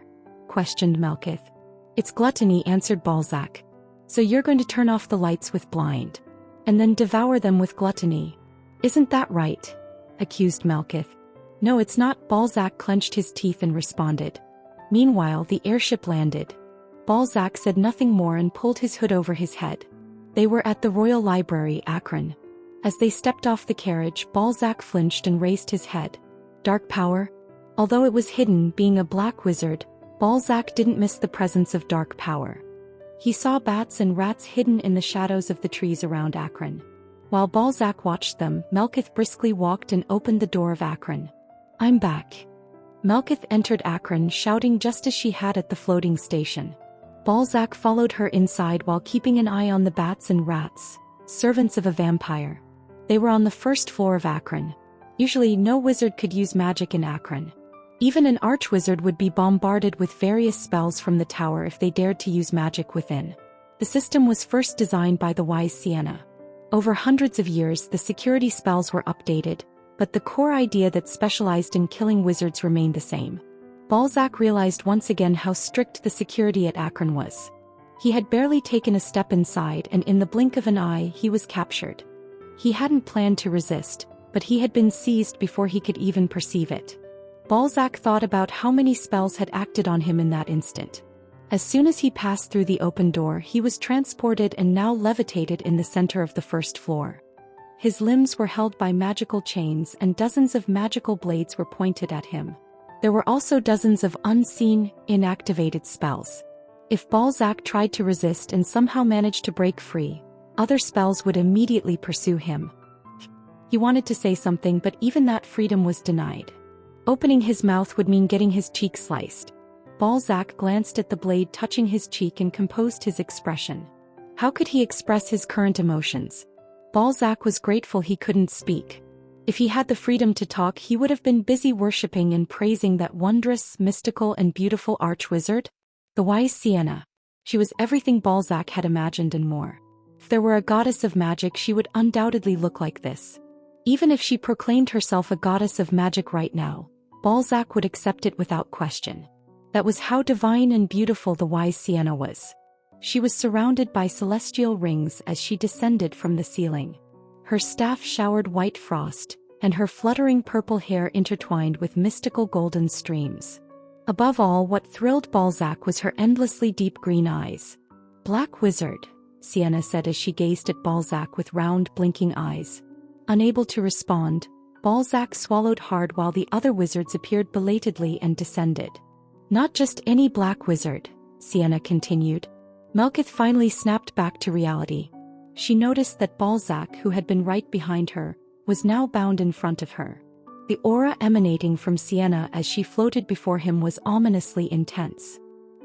questioned Melkith. "It's gluttony," answered Balzac. "So you're going to turn off the lights with blind, and then devour them with gluttony. Isn't that right?" accused Melkith. "No, it's not." Balzac clenched his teeth and responded. Meanwhile, the airship landed. Balzac said nothing more and pulled his hood over his head. They were at the Royal Library, Akron. As they stepped off the carriage, Balzac flinched and raised his head. Dark power? Although it was hidden, being a black wizard, Balzac didn't miss the presence of dark power. He saw bats and rats hidden in the shadows of the trees around Akron. While Balzac watched them, Melkith briskly walked and opened the door of Akron. "I'm back." Melkith entered Akron, shouting just as she had at the floating station. Balzac followed her inside while keeping an eye on the bats and rats, servants of a vampire. They were on the first floor of Akron. Usually no wizard could use magic in Akron. Even an archwizard would be bombarded with various spells from the tower if they dared to use magic within. The system was first designed by the wise Sienna. Over hundreds of years, the security spells were updated, but the core idea that specialized in killing wizards remained the same. Balzac realized once again how strict the security at Akron was. He had barely taken a step inside, and in the blink of an eye he was captured. He hadn't planned to resist, but he had been seized before he could even perceive it. Balzac thought about how many spells had acted on him in that instant. As soon as he passed through the open door, he was transported and now levitated in the center of the first floor. His limbs were held by magical chains and dozens of magical blades were pointed at him. There were also dozens of unseen, inactivated spells. If Balzac tried to resist and somehow managed to break free, other spells would immediately pursue him. He wanted to say something, but even that freedom was denied. Opening his mouth would mean getting his cheek sliced. Balzac glanced at the blade touching his cheek and composed his expression. How could he express his current emotions? Balzac was grateful he couldn't speak. If he had the freedom to talk, he would have been busy worshipping and praising that wondrous, mystical and beautiful archwizard, the wise Sienna. She was everything Balzac had imagined and more. If there were a goddess of magic, she would undoubtedly look like this. Even if she proclaimed herself a goddess of magic right now, Balzac would accept it without question. That was how divine and beautiful the wise Sienna was. She was surrounded by celestial rings as she descended from the ceiling. Her staff showered white frost, and her fluttering purple hair intertwined with mystical golden streams. Above all, what thrilled Balzac was her endlessly deep green eyes. "Black wizard," Sienna said as she gazed at Balzac with round, blinking eyes. Unable to respond, Balzac swallowed hard while the other wizards appeared belatedly and descended. "Not just any black wizard," Sienna continued. Melkith finally snapped back to reality. She noticed that Balzac, who had been right behind her, was now bound in front of her. The aura emanating from Sienna as she floated before him was ominously intense.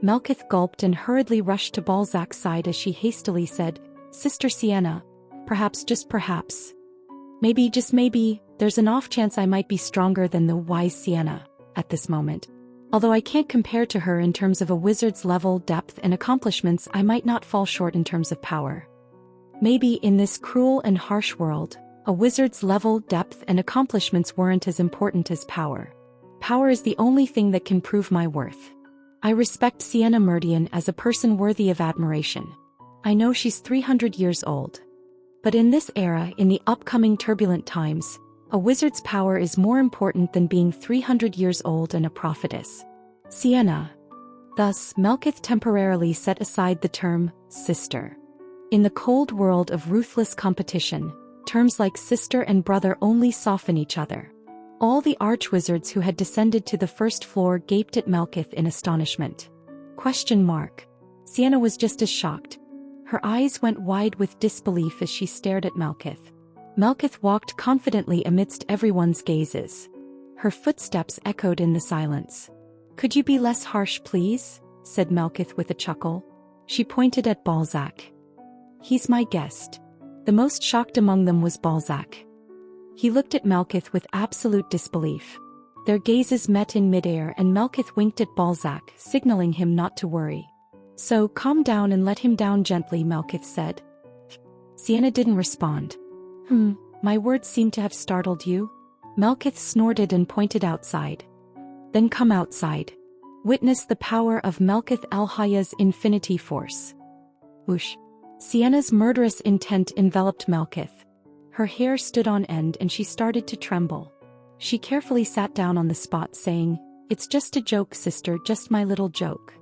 Melkith gulped and hurriedly rushed to Balzac's side as she hastily said, "Sister Sienna, perhaps, just perhaps. Maybe, just maybe, there's an off chance I might be stronger than the wise Sienna at this moment. Although I can't compare to her in terms of a wizard's level, depth, and accomplishments, I might not fall short in terms of power. Maybe in this cruel and harsh world, a wizard's level, depth, and accomplishments weren't as important as power. Power is the only thing that can prove my worth. I respect Sienna Meridian as a person worthy of admiration. I know she's 300 years old. But in this era, in the upcoming turbulent times, a wizard's power is more important than being 300 years old and a prophetess. Sienna." Thus, Melkith temporarily set aside the term sister. In the cold world of ruthless competition, terms like sister and brother only soften each other. All the archwizards who had descended to the first floor gaped at Melkith in astonishment. Question mark. Sienna was just as shocked. Her eyes went wide with disbelief as she stared at Melkith. Melkith walked confidently amidst everyone's gazes. Her footsteps echoed in the silence. "Could you be less harsh, please?" said Melkith with a chuckle. She pointed at Balzac. "He's my guest." The most shocked among them was Balzac. He looked at Melkith with absolute disbelief. Their gazes met in midair and Melkith winked at Balzac, signaling him not to worry. "So calm down and let him down gently," Melkith said. Sienna didn't respond. My words seem to have startled you?" Melkith snorted and pointed outside. "Then come outside. Witness the power of Melkith El-Haya's infinity force." Whoosh. Sienna's murderous intent enveloped Melkith. Her hair stood on end and she started to tremble. She carefully sat down on the spot saying, "It's just a joke, sister, just my little joke."